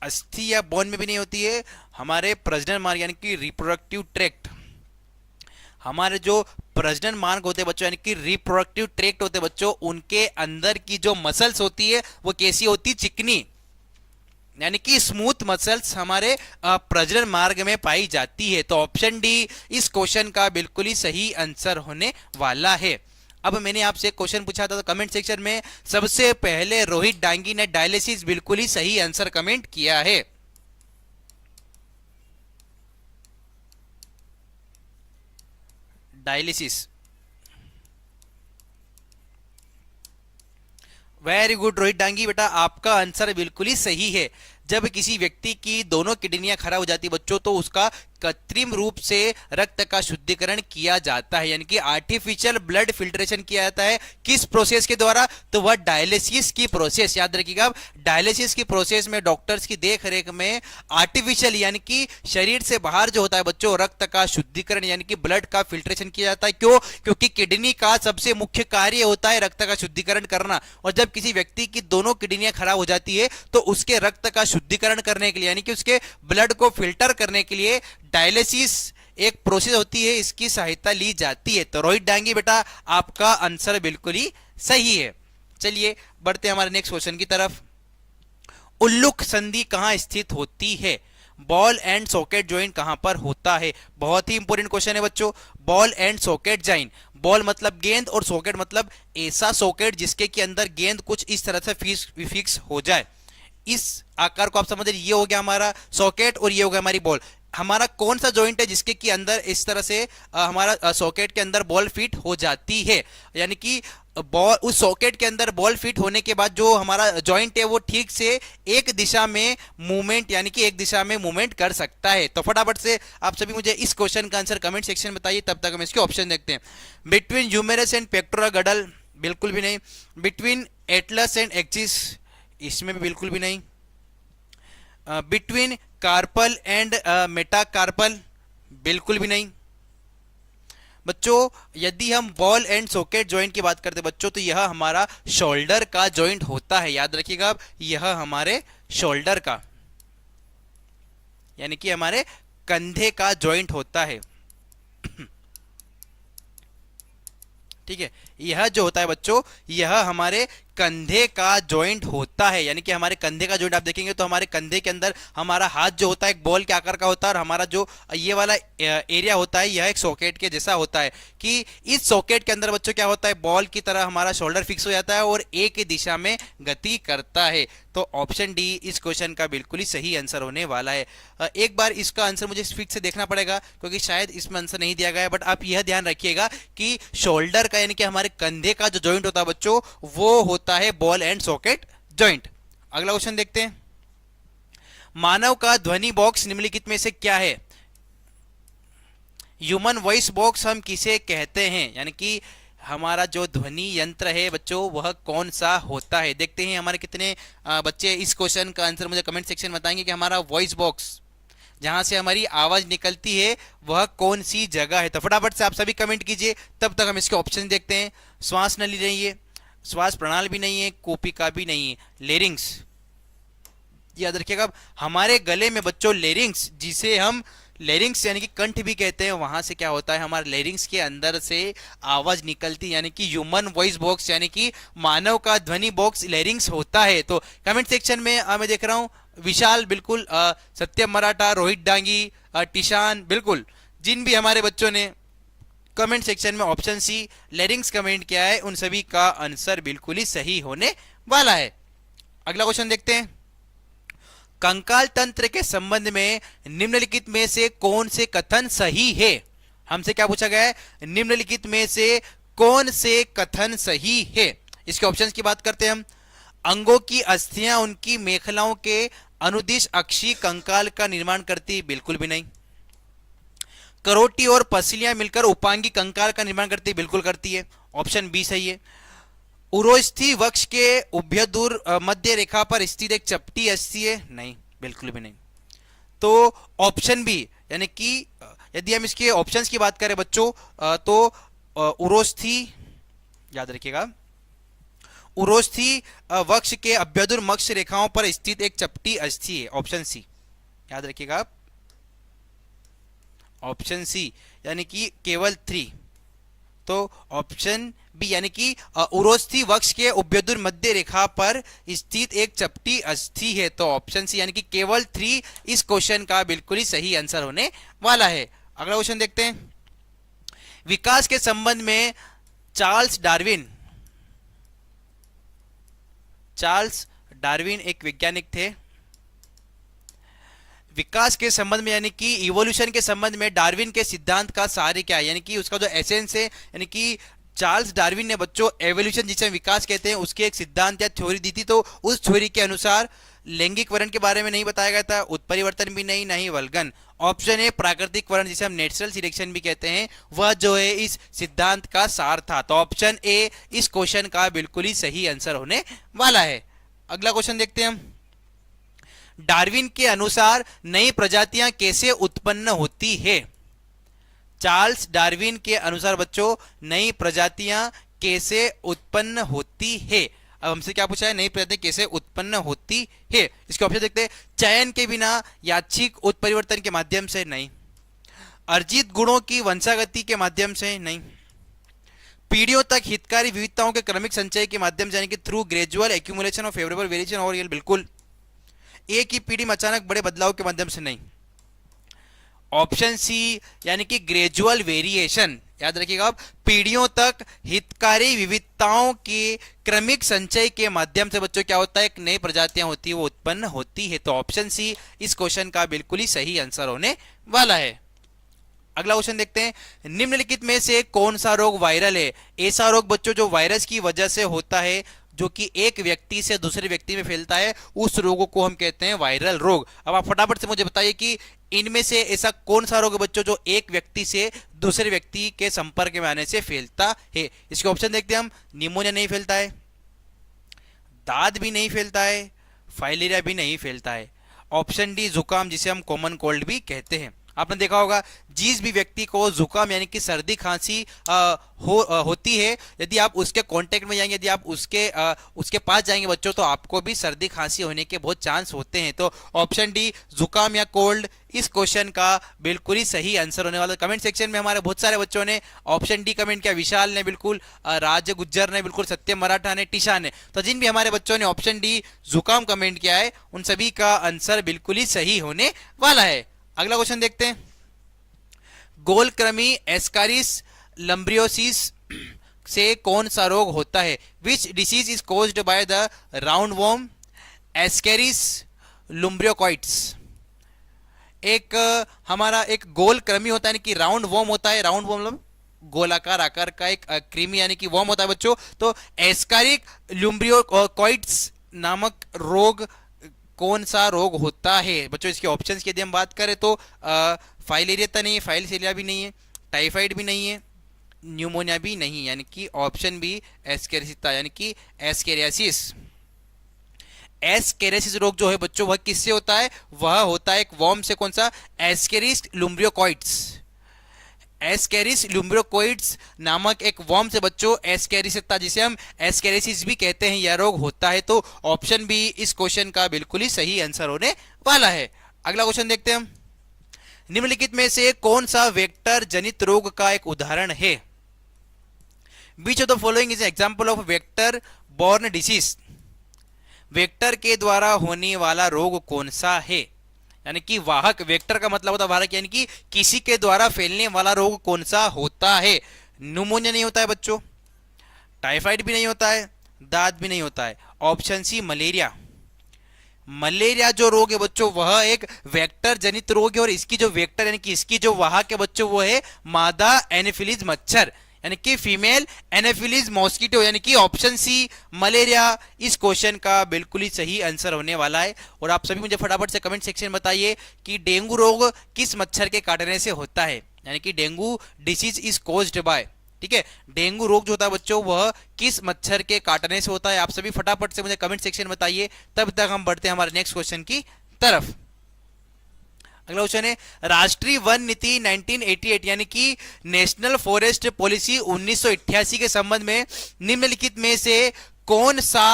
Speaker 1: अस्थि या बोन में भी नहीं होती है, हमारे प्रजनन मार्ग यानी कि रिप्रोडक्टिव ट्रैक्ट, हमारे जो प्रजनन मार्ग होते हैं बच्चों यानी कि रिप्रोडक्टिव ट्रैक्ट होते हैं बच्चों, उनके अंदर की जो मसल्स होती है वो कैसी होती है? चिकनी, यानी कि स्मूथ मसल्स हमारे प्रजनन मार्ग में पाई जाती है। तो ऑप्शन डी इस क्वेश्चन का बिल्कुल ही सही आंसर होने वाला है। अब मैंने आपसे क्वेश्चन पूछा था तो कमेंट सेक्शन में सबसे पहले रोहित डांगी ने डायलिसिस बिल्कुल ही सही आंसर कमेंट किया है। Dialysis, very good Rohit Dangi बेटा, आपका आंसर बिल्कुल ही सही है। जब किसी व्यक्ति की दोनों किडनियां खराब हो जाती बच्चों तो उसका कृत्रिम रूप से रक्त का शुद्धिकरण किया जाता है, यानी कि आर्टिफिशियल ब्लड फिल्ट्रेशन किया जाता है। किस प्रोसेस के द्वारा? तो वह डायलिसिस की प्रोसेस। याद रखिएगा, डायलिसिस की प्रोसेस में डॉक्टर्स की देख रेख में आर्टिफिशियल यानी कि शरीर से बाहर जो होता है बच्चों रक्त का शुद्धिकरण यानी कि ब्लड का फिल्ट्रेशन किया जाता है। क्यों? क्योंकि किडनी का सबसे मुख्य कार्य होता है रक्त का शुद्धिकरण करना, और जब किसी व्यक्ति की दोनों किडनियां खराब हो जाती है तो उसके रक्त का शुद्धिकरण करने के लिए यानी कि उसके ब्लड को फिल्टर करने के लिए डायलिसिस एक प्रोसेस होती है, इसकी सहायता ली जाती है। तो रोहित डांगी बेटा आपका आंसर बिल्कुल ही सही है। चलिए बढ़ते हैं हमारे नेक्स्ट क्वेश्चन की तरफ। उल्लुक संधि कहां स्थित होती है? बॉल एंड सॉकेट जॉइंट कहां पर होता है? बहुत ही इंपॉर्टेंट क्वेश्चन है बच्चों। Ball and socket joint, ball मतलब गेंद और सॉकेट मतलब ऐसा सॉकेट जिसके के अंदर गेंद कुछ इस तरह से फिक्स हो जाए। इस आकार को आप समझ रहे, ये हो गया हमारा सॉकेट और ये हो गया हमारी बॉल। हमारा कौन सा जॉइंट है जिसके की अंदर इस तरह से हमारा सॉकेट के अंदर बॉल फिट हो जाती है? यानी कि बॉल उस सॉकेट के अंदर बॉल फिट होने के बाद जो हमारा जॉइंट है वो ठीक से एक दिशा में मूवमेंट यानी कि एक दिशा में मूवमेंट कर सकता है। तो फटाफट से आप सभी मुझे इस क्वेश्चन का आंसर कमेंट सेक्शन में बताइए, तब तक हम इसके ऑप्शन देखते हैं। बिटवीन ह्यूमेरस एंड पेक्टोरा गडल, बिल्कुल भी नहीं। बिटवीन एटलस एंड एक्सिस, इसमें भी बिल्कुल भी नहीं। बिटवीन कार्पल एंड मेटाकार्पल, बिल्कुल भी नहीं। बच्चों यदि हम बॉल एंड सॉकेट जॉइंट की बात करते हैं बच्चों तो यह हमारा शोल्डर का जॉइंट होता है। याद रखिएगा आप, यह हमारे शोल्डर का यानी कि हमारे कंधे का जॉइंट होता है। ठीक है, यह जो होता है बच्चों यह हमारे कंधे का जॉइंट होता है। यानी कि हमारे कंधे का जॉइंट आप देखेंगे तो हमारे कंधे के अंदर हमारा हाथ जो होता है एक बॉल के आकार का होता है और हमारा जो ये वाला एरिया होता है यह एक सॉकेट के जैसा होता है कि इस सॉकेट के अंदर बच्चों क्या होता है बॉल की तरह हमारा शोल्डर फिक्स हो जाता है और एक ही दिशा में गति करता है। तो ऑप्शन डी इस क्वेश्चन का बिल्कुल ही सही आंसर होने वाला है। एक बार इसका आंसर मुझे फिक्स से देखना पड़ेगा क्योंकि शायद इसमें आंसर नहीं दिया गया है, बट आप यह ध्यान रखिएगा कि शोल्डर का यानी कि हमारे कंधे का जो जॉइंट होता है बच्चों वो होता है बॉल एंड सॉकेट जॉइंट। अगला क्वेश्चन देखते हैं। मानव का ध्वनि बॉक्स निम्नलिखित में से क्या है? ह्यूमन वॉइस बॉक्स हम किसे कहते हैं? यानी कि हमारा जो ध्वनि यंत्र है बच्चों वह कौन सा होता है? देखते हैं हमारे कितने बच्चे इस क्वेश्चन का आंसर मुझे कमेंट सेक्शन में बताएंगे कि हमारा वॉइस बॉक्स जहां से हमारी आवाज निकलती है वह कौन सी जगह है। तो फटाफट से आप सभी कमेंट कीजिए, तब तक हम इसके ऑप्शन देखते हैं। श्वास नली नहीं है, श्वास प्रणाली भी नहीं है, कोपिका भी नहीं है, लेरिंग्स, याद रखिएगा, हमारे गले में बच्चों लेरिंग्स, जिसे हम लेरिंग्स यानी कि कंठ भी कहते हैं, वहां से क्या होता है, हमारे लेरिंग्स के अंदर से आवाज निकलती, यानी कि ह्यूमन वॉइस बॉक्स यानी कि मानव का ध्वनि बॉक्स लेरिंग्स होता है। तो कमेंट सेक्शन में मैं देख रहा हूं विशाल बिल्कुल, सत्यम मराठा, रोहित डांगी, टिशान, बिल्कुल जिन भी हमारे बच्चों ने कमेंट सेक्शन में ऑप्शन सी लेरिंग्स कमेंट किया है, उन सभी का आंसर बिल्कुल ही सही होने वाला है। अगला क्वेश्चन देखते हैं। कंकाल तंत्र के संबंध में निम्नलिखित में से कौन से कथन सही है? हमसे क्या पूछा गया है, निम्नलिखित में से कौन से कथन सही है? इसके ऑप्शंस की बात करते हैं हम। अंगों की अस्थियां उनकी मेखलाओं के अनुदिश अक्षी कंकाल का निर्माण करती, बिल्कुल भी नहीं। करोटी और पसलियां मिलकर उपांगी कंकाल का निर्माण करती, बिल्कुल करती है, ऑप्शन बी सही है। उरोस्थी वक्ष के उभयदूर मध्य रेखा पर स्थित एक चपटी अस्थि है, नहीं, बिल्कुल भी नहीं। तो ऑप्शन बी यानी कि यदि हम इसके ऑप्शंस की बात करें बच्चों, तो उरोस्थी, याद रखिएगा, उरोस्थी वक्ष के अभ्यदुर मक्ष रेखाओं पर स्थित एक चपटी अस्थि है, ऑप्शन सी, याद रखिएगा, ऑप्शन सी यानी कि केवल 3। तो ऑप्शन बी यानी कि उरोस्थी वक्ष के उभयदुर मध्य रेखा पर स्थित एक चपटी अस्थि है, तो ऑप्शन सी यानी कि केवल 3 इस क्वेश्चन का बिल्कुल ही सही आंसर होने वाला है। अगला क्वेश्चन देखते हैं। विकास के संबंध में चार्ल्स डार्विन एक वैज्ञानिक थे। विकास के संबंध में यानी कि इवोल्यूशन के संबंध में डार्विन के सिद्धांत का सार क्या है, यानी कि उसका जो एसेंस है, यानी कि चार्ल्स डार्विन ने बच्चों एवोल्यूशन जिसे हम विकास कहते हैं उसके एक सिद्धांत या थ्योरी दी थी। तो उस थ्योरी के अनुसार लैंगिक वर्ण के बारे में नहीं बताया गया था, उत्परिवर्तन भी नहीं, नहीं वल्गन। ऑप्शन ए प्राकृतिक वर्ण जिसे हम नेचुरल सिलेक्शन भी कहते हैं, वह जो है इस सिद्धांत का सार था। तो ऑप्शन ए इस क्वेश्चन का बिल्कुल ही सही आंसर होने वाला है। अगला क्वेश्चन देखते हैं हम। डार्विन के अनुसार नई प्रजातियां कैसे उत्पन्न होती है? चार्ल्स डार्विन के अनुसार बच्चों नई प्रजातियां कैसे उत्पन्न होती है? अब हमसे क्या पूछा है, नई प्रजातियां कैसे उत्पन्न होती है? इसके ऑप्शन देखते हैं। चयन के बिना, यादृच्छिक उत्परिवर्तन के माध्यम से, नहीं। अर्जित गुणों की वंशागति के माध्यम से, नहीं। पीढ़ियों तक हितकारी विविधताओं के क्रमिक संचय के माध्यम से यानी कि through gradual accumulation of favourable variation, और ये बिल्कुल एक ही पीढ़ी में अचानक बड़े बदलाव के माध्यम से, नहीं। ऑप्शन सी यानी कि ग्रेजुअल वेरिएशन, याद रखिएगा आप, पीढ़ियों तक हितकारी विविधताओं के क्रमिक संचय के माध्यम से बच्चों क्या होता है, एक नई प्रजातियां होती है वो उत्पन्न होती है। तो ऑप्शन सी इस क्वेश्चन का बिल्कुल ही सही आंसर होने वाला है। अगला क्वेश्चन देखते हैं। निम्नलिखित में से कौन सा रोग वायरल है? ऐसा रोग बच्चों जो वायरस की वजह से होता है, जो कि एक व्यक्ति से दूसरे व्यक्ति में फैलता है, उस रोगों को हम कहते हैं वायरल रोग। अब आप फटाफट से मुझे बताइए कि इनमें से ऐसा कौन सा रोग है बच्चों जो एक व्यक्ति से दूसरे व्यक्ति के संपर्क में आने से फैलता है? इसके ऑप्शन देखते हैं हम। निमोनिया नहीं फैलता है, दाद भी नहीं फैलता है, फाइलेरिया भी नहीं फैलता है। ऑप्शन डी जुकाम जिसे हम कॉमन कोल्ड भी कहते हैं। आपने देखा होगा जिस भी व्यक्ति को जुकाम यानी कि सर्दी खांसी होती है, यदि आप उसके कांटेक्ट में जाएंगे, यदि आप उसके पास जाएंगे बच्चों, तो आपको भी सर्दी खांसी होने के बहुत चांस होते हैं। तो ऑप्शन डी जुकाम या कोल्ड इस क्वेश्चन का बिल्कुल ही सही आंसर होने वाला। कमेंट सेक्शन में हमारे बहुत सारे बच्चों ने ऑप्शन डी कमेंट किया। विशाल ने बिल्कुल, राज गुज्जर ने बिल्कुल, सत्यम मराठा ने, टिशा ने। तो जिन भी हमारे बच्चों ने ऑप्शन डी जुकाम कमेंट किया है उन सभी का आंसर बिल्कुल ही सही होने वाला है। अगला क्वेश्चन देखते हैं। गोलक्रमी एस्कारिस लंब्रियोसिस से कौन सा रोग होता है? Which disease is caused by the round worm ascaris lumbricoides. एक हमारा एक गोल कृमि होता है यानी कि राउंड वॉर्म होता है। राउंड वॉर्म मतलब गोलाकार आकार का एक कृमि यानी कि वॉर्म होता है बच्चों। तो एस्कारिक लुम्ब्रियोकॉइट्स नामक रोग कौन सा रोग होता है बच्चों? इसके ऑप्शंस की यदि हम बात करें तो फाइलेरिया तो नहीं है, फाइलसेलिया भी नहीं है, टाइफाइड भी नहीं है, न्यूमोनिया भी नहीं, यानी कि ऑप्शन बी एस्केरिसिस यानी कि एस्केरियासिस। एस्केरियासिस रोग जो है बच्चों वह किससे होता है? वह होता है एक वॉर्म से। कौन सा? एस्केरिस लुम्ब्रियोकॉइट्स। एस्केरिस लुम्ब्रोकोइड्स नामक एक वर्म से बच्चों एस्केरिसिस, जिसे हम एस्केरिसिस भी कहते हैं, यह रोग होता है। तो ऑप्शन बी इस क्वेश्चन का बिल्कुल ही सही आंसर होने वाला है। अगला क्वेश्चन देखते हैं हम। निम्नलिखित में से कौन सा वेक्टर जनित रोग का एक उदाहरण है? Which of the following is example of vector borne disease. Vector के द्वारा होने वाला रोग कौन सा है? यानी कि वाहक, वेक्टर का मतलब होता है वाहक, यानी कि किसी के द्वारा फैलने वाला रोग कौन सा होता है? न्यूमोनिया नहीं होता है बच्चों, टाइफाइड भी नहीं होता है, दाद भी नहीं होता है। Option C malaria. मलेरिया जो रोग है बच्चों वह एक वेक्टर जनित रोग है, और इसकी जो वेक्टर यानी कि इसकी जो वाहक है बच्चों वो है मादा एनोफिलीज मच्छर, यानी कि फीमेल एनोफिलीज मॉस्किटो, यानी कि ऑप्शन सी मलेरिया इस क्वेश्चन का बिल्कुल ही सही आंसर होने वाला है। और आप सभी मुझे फटाफट से कमेंट सेक्शन में बताइए कि डेंगू रोग किस मच्छर के काटने से होता है, यानी कि dengue disease is caused by, ठीक है, डेंगू रोग जो होता है बच्चों वह किस मच्छर के काटने से होता है? आप सभी फटाफट से मुझे कमेंट सेक्शन में बताइए। तब तक हम बढ़ते हैं हमारे नेक्स्ट क्वेश्चन की तरफ। अगला क्वेश्चन है, राष्ट्रीय वन नीति 1988 यानी कि नेशनल फॉरेस्ट पॉलिसी 1988 के संबंध में निम्नलिखित में से कौन सा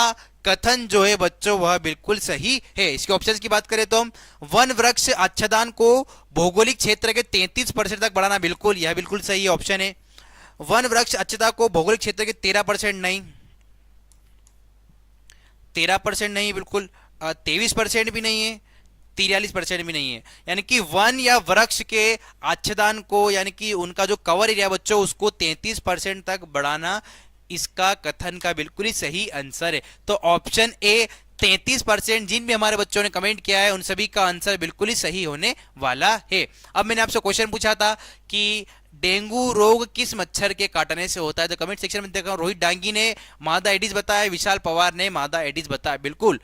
Speaker 1: कथन जो है बच्चों वह बिल्कुल सही है? इसके ऑप्शंस की बात करें तो हम वन वृक्ष आच्छादन को भौगोलिक क्षेत्र के 33% तक बढ़ाना, बिल्कुल यह बिल्कुल सही ऑप्शन है। वन वृक्ष अच्छता को भौगोलिक क्षेत्र के 13% नहीं, 13% नहीं, बिल्कुल 23% भी नहीं है, 43% भी नहीं है। यानी कि वन या वृक्ष के आच्छादन को, यानी कि उनका जो कवर एरिया बच्चों उसको 33% तक बढ़ाना इसका कथन का बिल्कुल ही सही आंसर है। तो ऑप्शन ए 33%, जिन भी हमारे बच्चों ने कमेंट किया है उन सभी का आंसर बिल्कुल ही सही होने वाला है। अब मैंने आपसे क्वेश्चन पूछा था कि डेंगू रोग किस मच्छर के काटने से होता है, तो कमेंट सेक्शन में देखा रोहित डांगी ने मादा एडिस बताया, विशाल पवार ने मादा एडिस बताया। बिल्कुल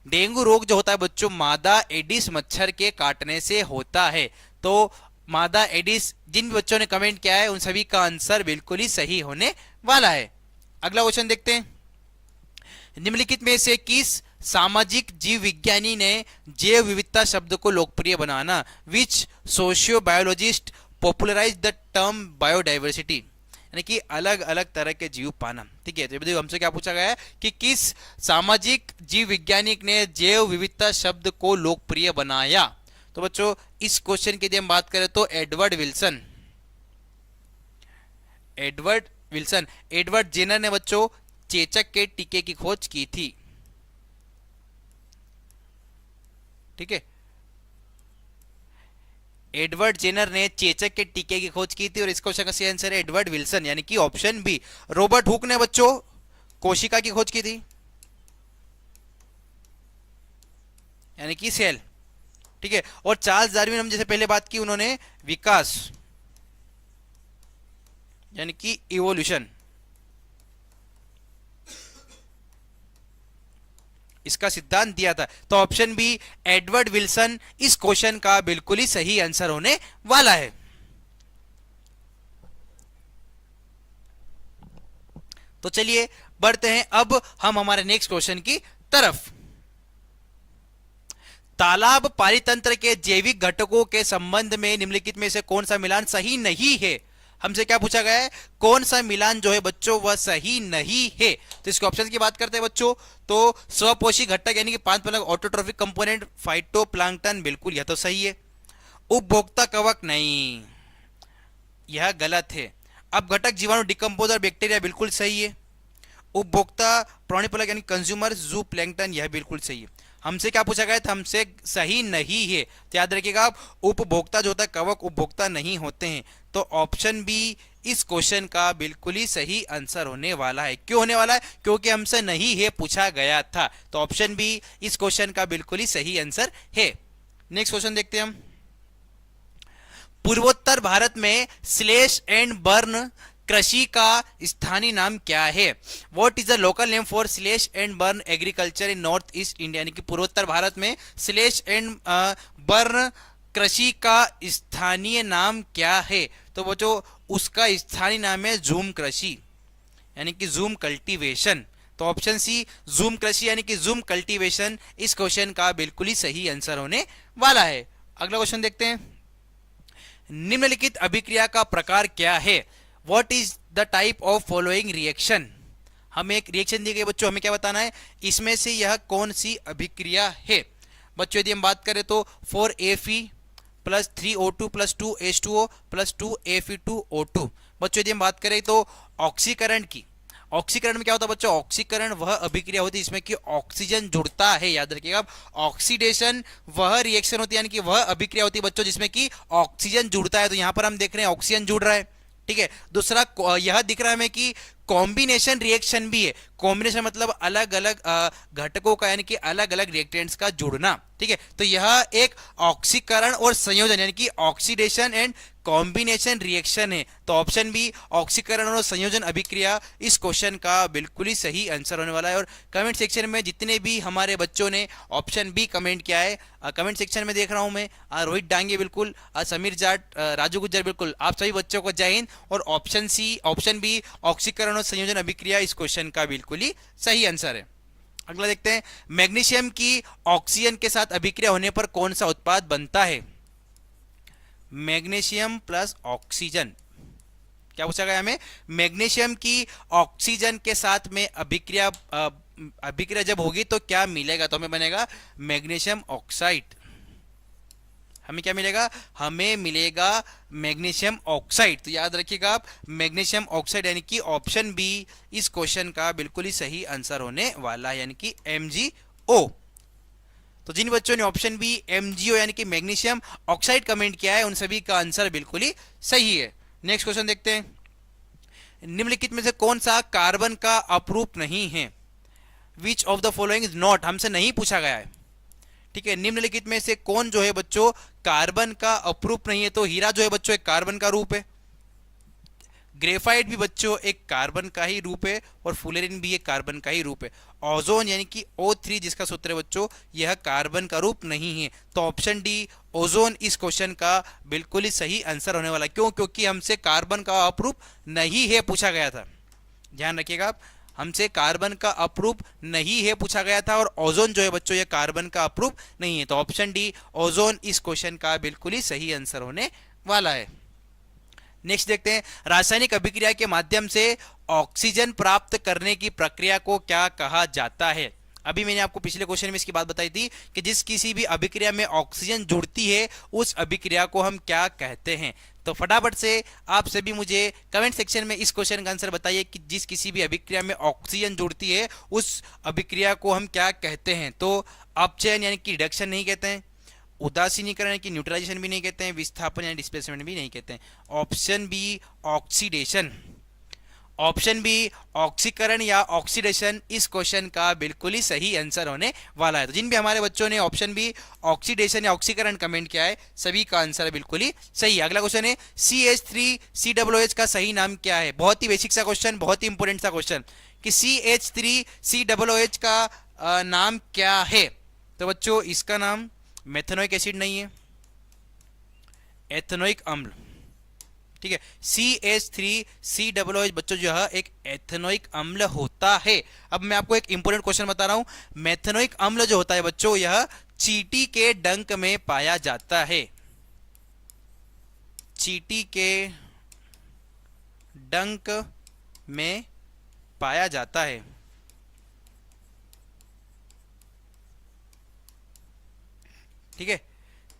Speaker 1: डेंगू रोग जो होता है बच्चों मादा एडिस मच्छर के काटने से होता है। तो मादा एडिस जिन भी बच्चों ने कमेंट किया है उन सभी का आंसर बिल्कुल ही सही होने वाला है। अगला क्वेश्चन देखते हैं, निम्नलिखित में से किस सामाजिक जीव विज्ञानी ने जैव विविधता शब्द को लोकप्रिय बनाना? Which socio biologist popularize the term biodiversity, यानी कि अलग अलग तरह के जीव पाना, ठीक है। तो हमसे क्या पूछा गया है कि किस सामाजिक जीव वैज्ञानिक ने जैव विविधता शब्द को लोकप्रिय बनाया? तो बच्चों इस क्वेश्चन की यदि हम बात करें तो एडवर्ड विल्सन, एडवर्ड जेनर ने बच्चों चेचक के टीके की खोज की थी, ठीक है। एडवर्ड जेनर ने चेचक के टीके की खोज की थी, और इसका क्वेश्चन का सही आंसर है एडवर्ड विल्सन, यानी कि ऑप्शन बी। रॉबर्ट हुक ने बच्चों कोशिका की खोज की थी, यानी कि सेल, ठीक है। और चार्ल्स डार्विन, हम जैसे पहले बात की, उन्होंने विकास यानी कि इवोल्यूशन इसका सिद्धांत दिया था। तो ऑप्शन बी एडवर्ड विल्सन इस क्वेश्चन का बिल्कुल ही सही आंसर होने वाला है। तो चलिए बढ़ते हैं अब हम हमारे नेक्स्ट क्वेश्चन की तरफ। तालाब पारितंत्र के जैविक घटकों के संबंध में निम्नलिखित में से कौन सा मिलान सही नहीं है? हमसे क्या पूछा गया है, कौन सा मिलान जो है बच्चों वह सही नहीं है? तो इसके ऑप्शन की बात करते हैं बच्चों, तो स्वपोषी घटक यानी कि पांच पलक ऑटोट्रोफिक कंपोनेंट फाइटोप्लैंक्टन, बिल्कुल यह तो सही है। उपभोक्ता कवक नहीं, यह गलत है। अब घटक जीवाणु डिकम्पोजर बैक्टीरिया, बिल्कुल सही है। उपभोक्ता प्राणीपलक यानी कंज्यूमर जू प्लैंक्टन, यह बिल्कुल सही है। हमसे क्या पूछा गया था, हमसे सही नहीं है। तो याद रखिएगा आप, उपभोक्ता जो होता है कवक उपभोक्ता नहीं होते हैं। तो ऑप्शन बी इस क्वेश्चन का बिल्कुल ही सही आंसर होने वाला है। क्यों होने वाला है? क्योंकि हमसे नहीं है पूछा गया था। तो ऑप्शन बी इस क्वेश्चन का बिल्कुल ही सही आंसर है। नेक्स्ट क्वेश्चन देखते हैं हम। पूर्वोत्तर भारत में स्लैश एंड बर्न कृषि का स्थानीय नाम क्या है? What is the local name for slash and burn agriculture in north east India, यानी कि पूर्वोत्तर भारत में स्लैश एंड बर्न कृषि का स्थानीय नाम क्या है? तो बच्चों उसका स्थानीय नाम है झूम कृषि, यानी कि झूम कल्टीवेशन। तो ऑप्शन सी झूम कृषि यानी कि झूम कल्टीवेशन इस क्वेश्चन का बिल्कुल ही सही आंसर होने वाला है। अगला क्वेश्चन देखते हैं। निम्नलिखित अभिक्रिया का प्रकार क्या है? What is the type of following reaction? हमें एक रिएक्शन दी गई बच्चों, हमें क्या बताना है, इसमें से यह कौन सी अभिक्रिया है? बच्चों यदि हम बात करें तो 4Fe plus 3O2 plus 2H2O plus 2Fe2O2। बच्चों यदि हम बात करें तो ऑक्सीकरण की, ऑक्सीकरण में क्या होता है बच्चों? ऑक्सीकरण वह अभिक्रिया होती है जिसमें कि ऑक्सीजन जुड़ता है, याद रखिएगा। ऑक्सीडेशन वह रिएक्शन होती है, यानी कि वह अभिक्रिया होती है बच्चों जिसमें कि ऑक्सीजन जुड़ता है। तो यहां पर हम देख रहे हैं ऑक्सीजन जुड़ रहा है, ठीक है। दूसरा यह दिख रहा है हमें कि कॉम्बिनेशन रिएक्शन भी है। कॉम्बिनेशन मतलब अलग अलग घटकों का, यानी कि अलग अलग रिएक्टेंट्स का जुड़ना, ठीक है। तो यह एक ऑक्सीकरण और संयोजन यानी कि ऑक्सीडेशन एंड कॉम्बिनेशन रिएक्शन है। तो ऑप्शन बी ऑक्सीकरण और संयोजन अभिक्रिया इस क्वेश्चन का बिल्कुल ही सही आंसर होने वाला है। और कमेंट सेक्शन में जितने भी हमारे बच्चों ने ऑप्शन बी कमेंट किया है, कमेंट सेक्शन में देख रहा हूं मैं, रोहित डांगे बिल्कुल, समीर जाट, राजू गुज्जर बिल्कुल, आप सभी बच्चों को जय हिंद। और ऑप्शन बी ऑक्सीकरण और संयोजन अभिक्रिया इस क्वेश्चन का बिल्कुल ही सही आंसर है। अगला देखते हैं, मैग्नीशियम की ऑक्सीजन के साथ अभिक्रिया होने पर कौन सा उत्पाद बनता है? मैग्नीशियम प्लस ऑक्सीजन, क्या पूछा गया हमें? मैग्नीशियम की ऑक्सीजन के साथ में अभिक्रिया जब होगी तो क्या मिलेगा? तो हमें बनेगा मैग्नीशियम ऑक्साइड। हमें क्या मिलेगा? हमें मिलेगा मैग्नीशियम ऑक्साइड। तो याद रखिएगा आप, मैग्नीशियम ऑक्साइड यानी कि ऑप्शन बी इस क्वेश्चन का बिल्कुल ही सही आंसर होने वाला है, यानी कि MgO। तो जिन बच्चों ने ऑप्शन बी MgO यानी कि मैग्नीशियम ऑक्साइड कमेंट किया है उन सभी का आंसर बिल्कुल ही सही है। नेक्स्ट क्वेश्चन देखते हैं, निम्नलिखित में से कौन सा कार्बन का अपरूप नहीं है? Which of the following is not, हमसे नहीं पूछा गया है, ठीक है। निम्नलिखित में से कौन जो है बच्चों कार्बन का अपरूप नहीं है? तो हीरा जो है बच्चों एक कार्बन का रूप है, ग्रेफाइट भी बच्चों एक कार्बन का ही रूप है, और फुलेरिन भी एक कार्बन का ही रूप है। ओजोन यानी कि O3 जिसका सूत्र है बच्चों, यह कार्बन का रूप नहीं है। तो ऑप्शन डी ओजोन इस क्वेश्चन का बिल्कुल ही सही आंसर होने वाला है। क्यों? क्योंकि हमसे कार्बन का अपरूप नहीं है पूछा गया था, ध्यान रखिएगा आप, हमसे कार्बन का अपरूप नहीं है पूछा गया था, और ओजोन जो है बच्चों यह कार्बन का अपरूप नहीं है। तो ऑप्शन डी ओजोन इस क्वेश्चन का बिल्कुल ही सही आंसर होने वाला है। नेक्स्ट देखते हैं, रासायनिक अभिक्रिया के माध्यम से ऑक्सीजन प्राप्त करने की प्रक्रिया को क्या कहा जाता है? अभी मैंने आपको पिछले क्वेश्चन में इसकी बात बताई थी कि जिस किसी भी अभिक्रिया में ऑक्सीजन जुड़ती है उस अभिक्रिया को हम क्या कहते हैं। तो फटाफट से आप सभी मुझे कमेंट सेक्शन में इस क्वेश्चन का आंसर बताइए कि जिस किसी भी अभिक्रिया में ऑक्सीजन जुड़ती है उस अभिक्रिया को हम क्या कहते हैं। तो अपचयन यानी कि रिडक्शन नहीं कहते हैं, उदासीनीकरण यानी कि न्यूट्रलाइजेशन भी नहीं कहते हैं, विस्थापन यानी डिस्प्लेसमेंट भी नहीं कहते हैं। Option B oxidation, option B ऑक्सीकरण या ऑक्सीडेशन इस क्वेश्चन का बिल्कुल ही सही आंसर होने वाला है। तो जिन भी हमारे बच्चों ने ऑप्शन बी ऑक्सीडेशन या ऑक्सीकरण कमेंट किया है सभी का आंसर बिल्कुल ही सही है। अगला क्वेश्चन है, CH3COOH का सही नाम क्या है? बहुत ही बेसिक सा क्वेश्चन, बहुत ही इंपोर्टेंट सा क्वेश्चन कि CH3COOH का नाम क्या है? तो बच्चों इसका नाम मेथनोइक एसिड नहीं है, एथेनोइक अम्ल, ठीक है। CH3COOH बच्चों जो है एक एथेनोइक अम्ल होता है। अब मैं आपको एक इंपोर्टेंट क्वेश्चन बता रहा हूं, मेथेनोइक अम्ल जो होता है बच्चों यह चींटी के डंक में पाया जाता है, चींटी के डंक में पाया जाता है, ठीक है।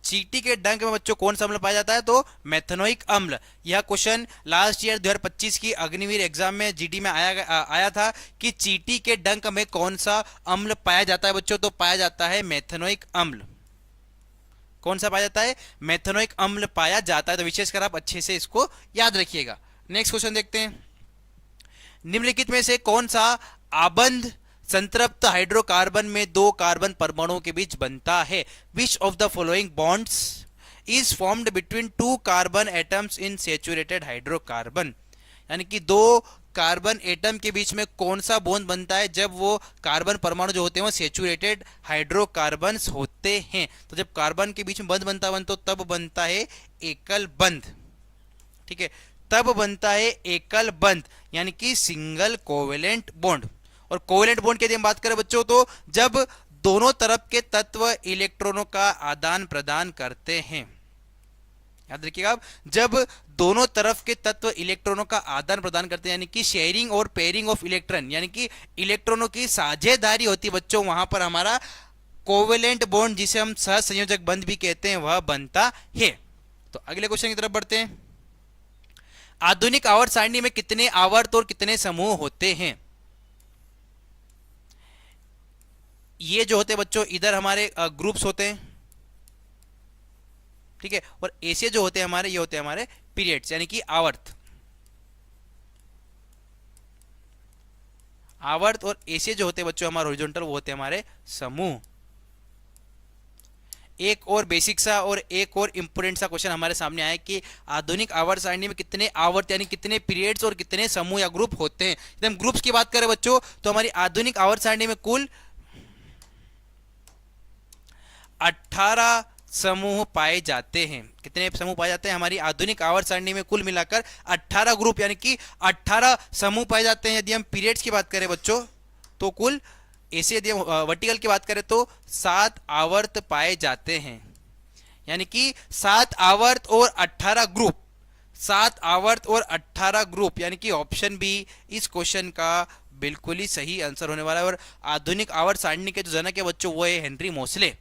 Speaker 1: चींटी के डंक में बच्चों कौन सा अम्ल पाया जाता है? तो मेथेनोइक अम्ल। यह क्वेश्चन लास्ट ईयर 2025 की अग्निवीर एग्जाम में जीडी में आया था कि चींटी के डंक में कौन सा अम्ल पाया जाता है बच्चों? तो पाया जाता है मेथेनोइक अम्ल। कौन सा पाया जाता है? मेथेनोइक अम्ल पाया जाता है। तो विशेषकर आप अच्छे से इसको याद रखिएगा। नेक्स्ट क्वेश्चन देखते हैं, निम्नलिखित में से कौन सा आबंध संतृप्त हाइड्रोकार्बन में दो कार्बन परमाणुओं के बीच बनता है? Which of the following bonds is formed between two carbon atoms in saturated hydrocarbon, यानी कि दो कार्बन एटम के बीच में कौन सा बॉन्ड बनता है जब वो कार्बन परमाणु जो होते हैं वो सैचुरेटेड हाइड्रोकार्बन्स होते हैं। तो जब कार्बन के बीच में बंध बनता है तो तब बनता है एकल बंध, ठीक है, तब बनता है एकल बंध यानी कि सिंगल कोवेलेंट बॉन्ड। और कोवेलेंट बॉन्ड की यदि हम बात करें बच्चों तो जब दोनों तरफ के तत्व इलेक्ट्रॉनों का आदान प्रदान करते हैं, याद रखिएगा आप, जब दोनों तरफ के तत्व इलेक्ट्रॉनों का आदान प्रदान करते हैं, यानी कि शेयरिंग और पेयरिंग ऑफ इलेक्ट्रॉन, यानी कि इलेक्ट्रॉनों की साझेदारी होती है बच्चों, वहां पर हमारा कोवेलेंट बॉन्ड, जिसे हम सहसंयोजक बंध भी कहते हैं, वह बनता है। तो अगले क्वेश्चन की तरफ बढ़ते हैं। आधुनिक आवर्त सारणी में कितने आवर्त और कितने समूह होते हैं? ये जो होते हैं बच्चों, इधर हमारे ग्रुप्स होते हैं, ठीक है, और ऐसे जो होते हैं हमारे, ये होते हैं हमारे पीरियड्स, यानी कि आवर्त। आवर्त और ऐसे जो होते हैं बच्चों हमारे हॉरिजॉन्टल, वो होते हैं हमारे समूह। एक और बेसिक सा और एक और इंपोर्टेंट सा क्वेश्चन हमारे सामने आया कि आधुनिक आवर्त सारणी में कितने आवर्त यानी कितने पीरियड्स और कितने समूह या ग्रुप होते हैं। यदि हम ग्रुप्स की बात करें बच्चों, तो हमारी आधुनिक आवर्त सारणी में कुल 18 समूह पाए जाते हैं। कितने समूह पाए जाते हैं? हमारी आधुनिक आवर्त सारणी में कुल मिलाकर 18 ग्रुप यानी कि 18 समूह पाए जाते हैं। यदि हम पीरियड्स की बात करें बच्चों, तो कुल ऐसे, यदि हम वर्टिकल की बात करें तो 7 आवर्त पाए जाते हैं, यानी कि 7 आवर्त और 18 ग्रुप, 7 आवर्त और 18 ग्रुप, यानी कि ऑप्शन बी इस क्वेश्चन का बिल्कुल ही सही आंसर होने वाला है। और आधुनिक आवर्त सारणी के जो जनक है बच्चों, वो है हेनरी मोसले।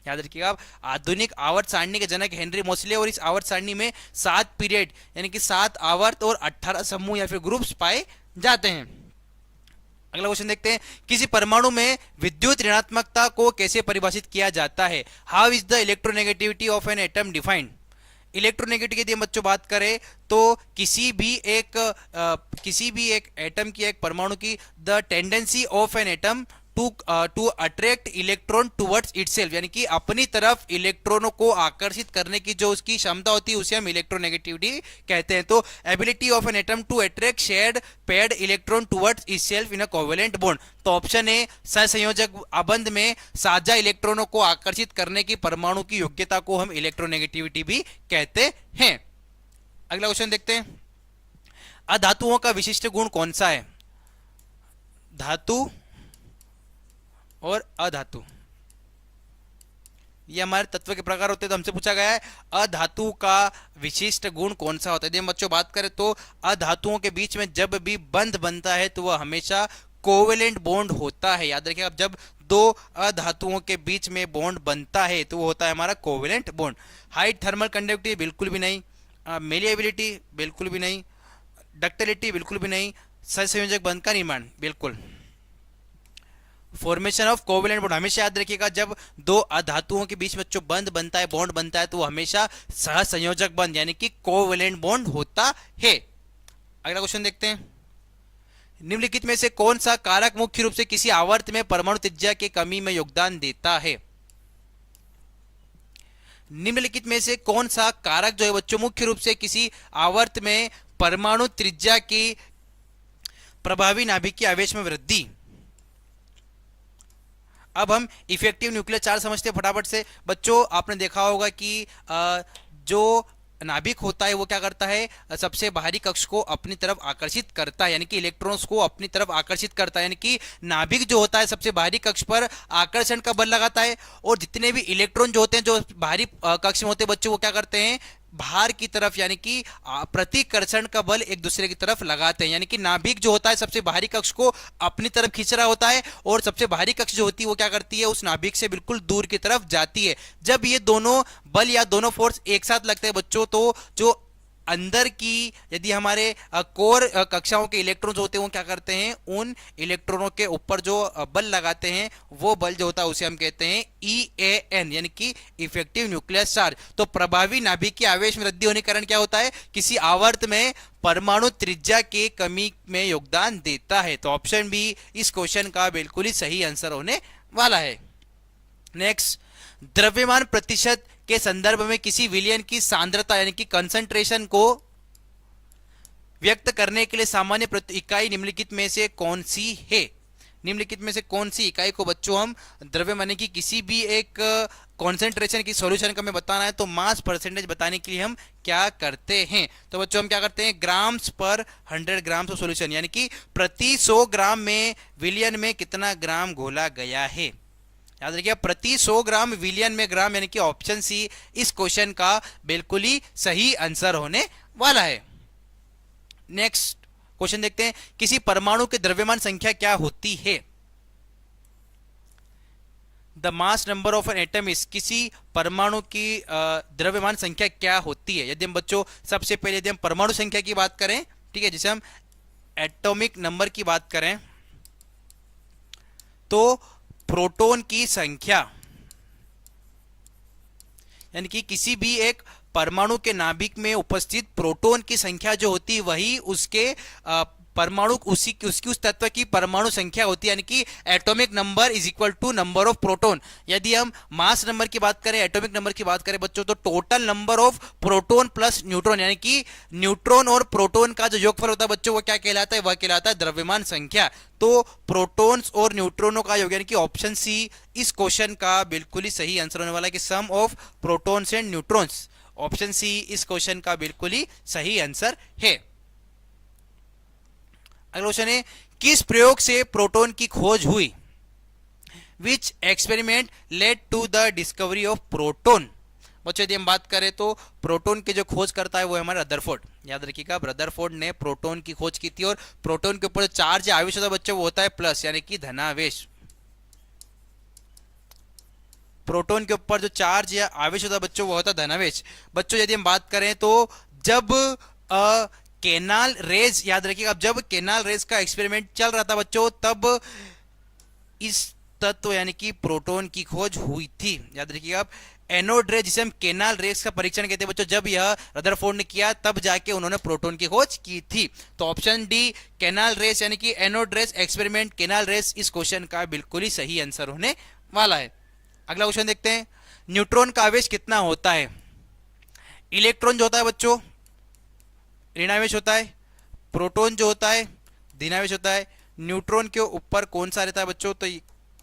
Speaker 1: याद रखिएगा आप, आधुनिक आवर्त सारणी के जनक हेनरी मोसले, और इस आवर्त सारणी में 7 पीरियड यानी कि 7 आवर्त और 18 समूह या फिर ग्रुप्स पाए जाते हैं। अगला क्वेश्चन देखते हैं। किसी परमाणु में विद्युत ऋणात्मकता को कैसे परिभाषित किया जाता है? How is the electronegativity of an atom defined? Electronegativity की बात करें तो किसी भी एक एटम की, एक परमाणु की, the tendency of an atom to attract electron towards itself, यानी कि अपनी तरफ इलेक्ट्रॉनों को आकर्षित करने की जो उसकी क्षमता होती है, उसे हम इलेक्ट्रोनेगेटिविटी कहते हैं। तो ability of an atom to attract shared paired electron towards itself in a covalent bond. तो ऑप्शन ए, सहसंयोजक आबंध में साझा इलेक्ट्रॉनों को आकर्षित करने की परमाणु की योग्यता को हम इलेक्ट्रोनेगेटिविटी भी कहते हैं। अगला क्वेश्चन देखते हैं। अधातुओं का विशिष्ट गुण कौन सा है? धातु और अधातु, ये हमारे तत्व के प्रकार होते हैं। तो हमसे पूछा गया है अधातु का विशिष्ट गुण कौन सा होता है। यदि हम बच्चों बात करें तो अधातुओं के बीच में जब भी बंध बनता है तो वह हमेशा कोवेलेंट बॉन्ड होता है। याद रखिए, अब जब दो अधातुओं के बीच में बॉन्ड बनता है तो वो होता है हमारा covalent bond. Height, thermal conductivity बिल्कुल भी नहीं, मेलिएबिलिटी बिल्कुल भी नहीं, डक्टिलिटी बिल्कुल भी नहीं, सहसंयोजक बंध का निर्माण बिल्कुल। फॉर्मेशन ऑफ कोवेलेंट बॉन्ड, हमेशा याद रखिएगा जब दो अधातुओं के बीच में जो बंध बनता है, बॉन्ड बनता है, तो वो हमेशा सहसंयोजक बंध यानी कि कोवेलेंट बॉन्ड होता है। अगला क्वेश्चन देखते हैं। निम्नलिखित में से कौन सा कारक मुख्य रूप से किसी आवर्त में परमाणु त्रिज्या की कमी में योगदान देता है? निम्नलिखित में से कौन सा कारक जो है बच्चों मुख्य रूप से किसी आवर्त में परमाणु त्रिज्या की प्रभावी नाभिक की आवेश में वृद्धि? अब हम इफेक्टिव न्यूक्लियर चार्ज समझते हैं फटाफट से। बच्चों आपने देखा होगा कि जो नाभिक होता है वो क्या करता है, सबसे बाहरी कक्ष को अपनी तरफ आकर्षित करता है, यानी कि इलेक्ट्रॉन्स को अपनी तरफ आकर्षित करता है। यानी कि नाभिक जो होता है सबसे बाहरी कक्ष पर आकर्षण का बल लगाता है, और जितने भी इलेक्ट्रॉन जो होते हैं जो बाहरी कक्ष में होते हैं बच्चों, वो क्या करते हैं, बाहर की तरफ यानी कि प्रतिकर्षण का बल एक दूसरे की तरफ लगाते हैं। यानी कि नाभिक जो होता है सबसे बाहरी कक्ष को अपनी तरफ खींच रहा होता है, और सबसे बाहरी कक्ष जो होती है वो क्या करती है, उस नाभिक से बिल्कुल दूर की तरफ जाती है। जब ये दोनों बल या दोनों फोर्स एक साथ लगते हैं बच्चों, तो जो अंदर की यदि हमारे कोर कक्षाओं के इलेक्ट्रॉन्स होते हैं वो क्या करते हैं, उन इलेक्ट्रॉनों के ऊपर जो बल लगाते हैं वो बल जो होता है उसे हम कहते हैं EAN, यानी कि इफेक्टिव न्यूक्लियर चार्ज। तो प्रभावी नाभिक की आवेश में वृद्धि होने के कारण क्या होता है, किसी आवर्त में परमाणु त्रिज्या के कमी में योगदान देता है। तो ऑप्शन बी इस क्वेश्चन का बिल्कुल ही सही आंसर होने वाला है। नेक्स्ट, द्रव्यमान प्रतिशत के संदर्भ में किसी विलयन की सांद्रता यानी कि कंसंट्रेशन को व्यक्त करने के लिए सामान्य इकाई निम्नलिखित में से कौन सी है? निम्नलिखित में से कौन सी इकाई को बच्चों हम द्रव्यमान की किसी भी एक कॉन्सेंट्रेशन की सॉल्यूशन का हमें बताना है तो मास परसेंटेज बताने के लिए हम क्या करते हैं? तो बच्चों हम क्या करते हैं, ग्राम्स पर 100 ग्राम्स ऑफ सॉल्यूशन, यानी कि प्रति 100 ग्राम में विलयन में कितना ग्राम घोला गया है। याद रखिए प्रति 100 ग्राम विलियन में ग्राम, यानी कि ऑप्शन सी इस क्वेश्चन का बिल्कुल ही सही आंसर होने वाला है। नेक्स्ट क्वेश्चन देखते हैं, किसी परमाणु की द्रव्यमान संख्या क्या होती है? The mass number of an atom is, किसी परमाणु की द्रव्यमान संख्या क्या होती है? यदि हम बच्चों सबसे पहले यदि हम परमाणु संख्या की बात करें, ठीक है, जिसे हम एटॉमिक नंबर की बात करें, तो प्रोटॉन की संख्या, यानी कि किसी भी एक परमाणु के नाभिक में उपस्थित प्रोटॉन की संख्या जो होती है वही उसके परमाणु उसकी उस तत्व की परमाणु संख्या होती है, यानी कि atomic number is equal to number of proton. यदि हम मास नंबर की बात करें, एटॉमिक नंबर की बात करें बच्चों, तो total number of proton plus neutron, यानी कि न्यूट्रॉन और प्रोटॉन का जो योगफल होता है बच्चों वो क्या कहलाता है? वह कहलाता है द्रव्यमान संख्या। तो प्रोटॉन्स और न्यूट्रॉनों का योग, यानी कि ऑप्शन सी इस क्वेश्चन का बिल्कुल ही सही आंसर होने वाला है कि sum of protons and neutrons. Option C इस क्वेश्चन का बिल्कुल ही सही आंसर है। अगला क्वेश्चन है, किस प्रयोग से प्रोटॉन की खोज हुई? Which experiment led to the discovery of proton? बच्चों यदि हम बात करें तो प्रोटॉन की जो खोज करता है वो है हमारा रदरफोर्ड। याद रखिएगा रदरफोर्ड ने प्रोटॉन की खोज की थी, और प्रोटॉन के ऊपर चार्ज या आवेश होता है बच्चों वो होता है प्लस, यानी कि धनावेश। प्रोटॉन के ऊपर जो चार्ज या आवेश होता है बच्चों वो होता है धनावेश। बच्चों यदि हम बात करें तो जब केनाल रेज, याद रखिएगा जब केनाल रेज का एक्सपेरिमेंट चल रहा था बच्चों तब इस तत्व यानी कि प्रोटॉन की खोज हुई थी। याद रखिएगा एनोड रेज, जिसे हम केनाल रेज का परीक्षण कहते हैं बच्चों, जब यह रदरफोर्ड ने किया तब जाके उन्होंने प्रोटॉन की खोज की थी। तो ऑप्शन डी केनाल रेज यानी कि anode rays experiment canal raise इस क्वेश्चन का बिल्कुल ही सही आंसर होने वाला है। अगला क्वेश्चन देखते हैं, न्यूट्रॉन का आवेश कितना होता है? इलेक्ट्रॉन जो होता है बच्चों ऋणावेश होता है, प्रोटॉन जो होता है धनावेश होता है, न्यूट्रॉन के ऊपर कौन सा रहता है बच्चों? तो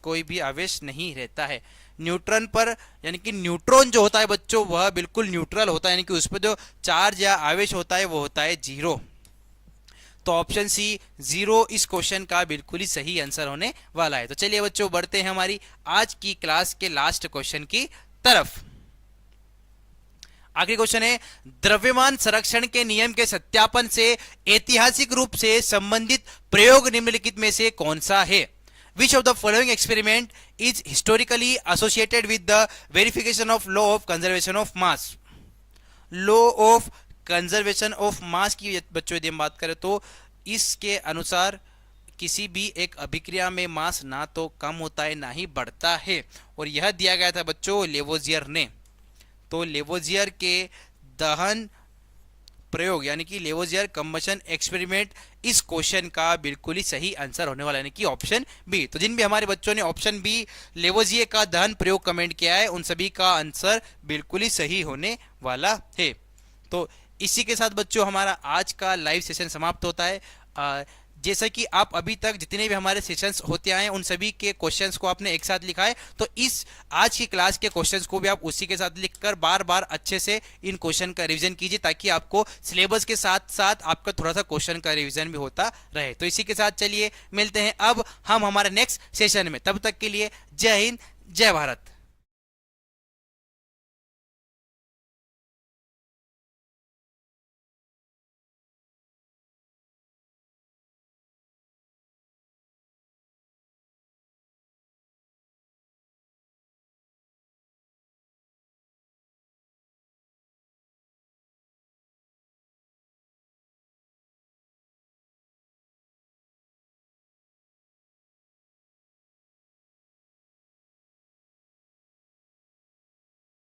Speaker 1: कोई भी आवेश नहीं रहता है। न्यूट्रॉन पर यानी कि न्यूट्रॉन जो होता है बच्चों वह बिल्कुल न्यूट्रल होता है, यानी कि उस पर जो चार्ज या आवेश होता है वो होता है जीरो। तो ऑप्शन सी जीरो इस क्वेश्चन का बिल्कुल ही सही आंसर होने वाला है। तो चलिए बच्चों बढ़ते हैं हमारी आज की क्लास के लास्ट क्वेश्चन की तरफ। आखिरी क्वेश्चन है, द्रव्यमान संरक्षण के नियम के सत्यापन से ऐतिहासिक रूप से संबंधित प्रयोग निम्नलिखित में से कौन सा है? Which of the following experiment is historically associated with the verification of law of conservation of mass? Law of conservation of mass की बच्चों यदि हम बात करें तो इसके अनुसार किसी भी एक अभिक्रिया में मास ना तो कम होता है ना ही बढ़ता है, और यह दिया गया था बच्चों लेवोजियर ने। तो लेवोजियर के दहन प्रयोग यानी कि लेवोजियर कंबशन एक्सपेरिमेंट इस क्वेश्चन का बिल्कुल ही सही आंसर होने वाला है, यानी कि ऑप्शन बी। तो जिन भी हमारे बच्चों ने ऑप्शन बी लेवोजियर का दहन प्रयोग कमेंट किया है उन सभी का आंसर बिल्कुल ही सही होने वाला है। तो इसी के साथ बच्चों हमारा आज का लाइव सेशन समाप्त होता है। जैसा कि आप अभी तक जितने भी हमारे सेशंस होते आए हैं उन सभी के क्वेश्चंस को आपने एक साथ लिखा है, तो इस आज की क्लास के क्वेश्चंस को भी आप उसी के साथ लिखकर बार बार अच्छे से इन क्वेश्चन का रिवीजन कीजिए, ताकि आपको सिलेबस के साथ साथ आपका थोड़ा सा क्वेश्चन का रिवीजन भी होता रहे। तो इसी के साथ चलिए मिलते हैं अब हम हमारे नेक्स्ट सेशन में, तब तक के लिए जय हिंद जय भारत।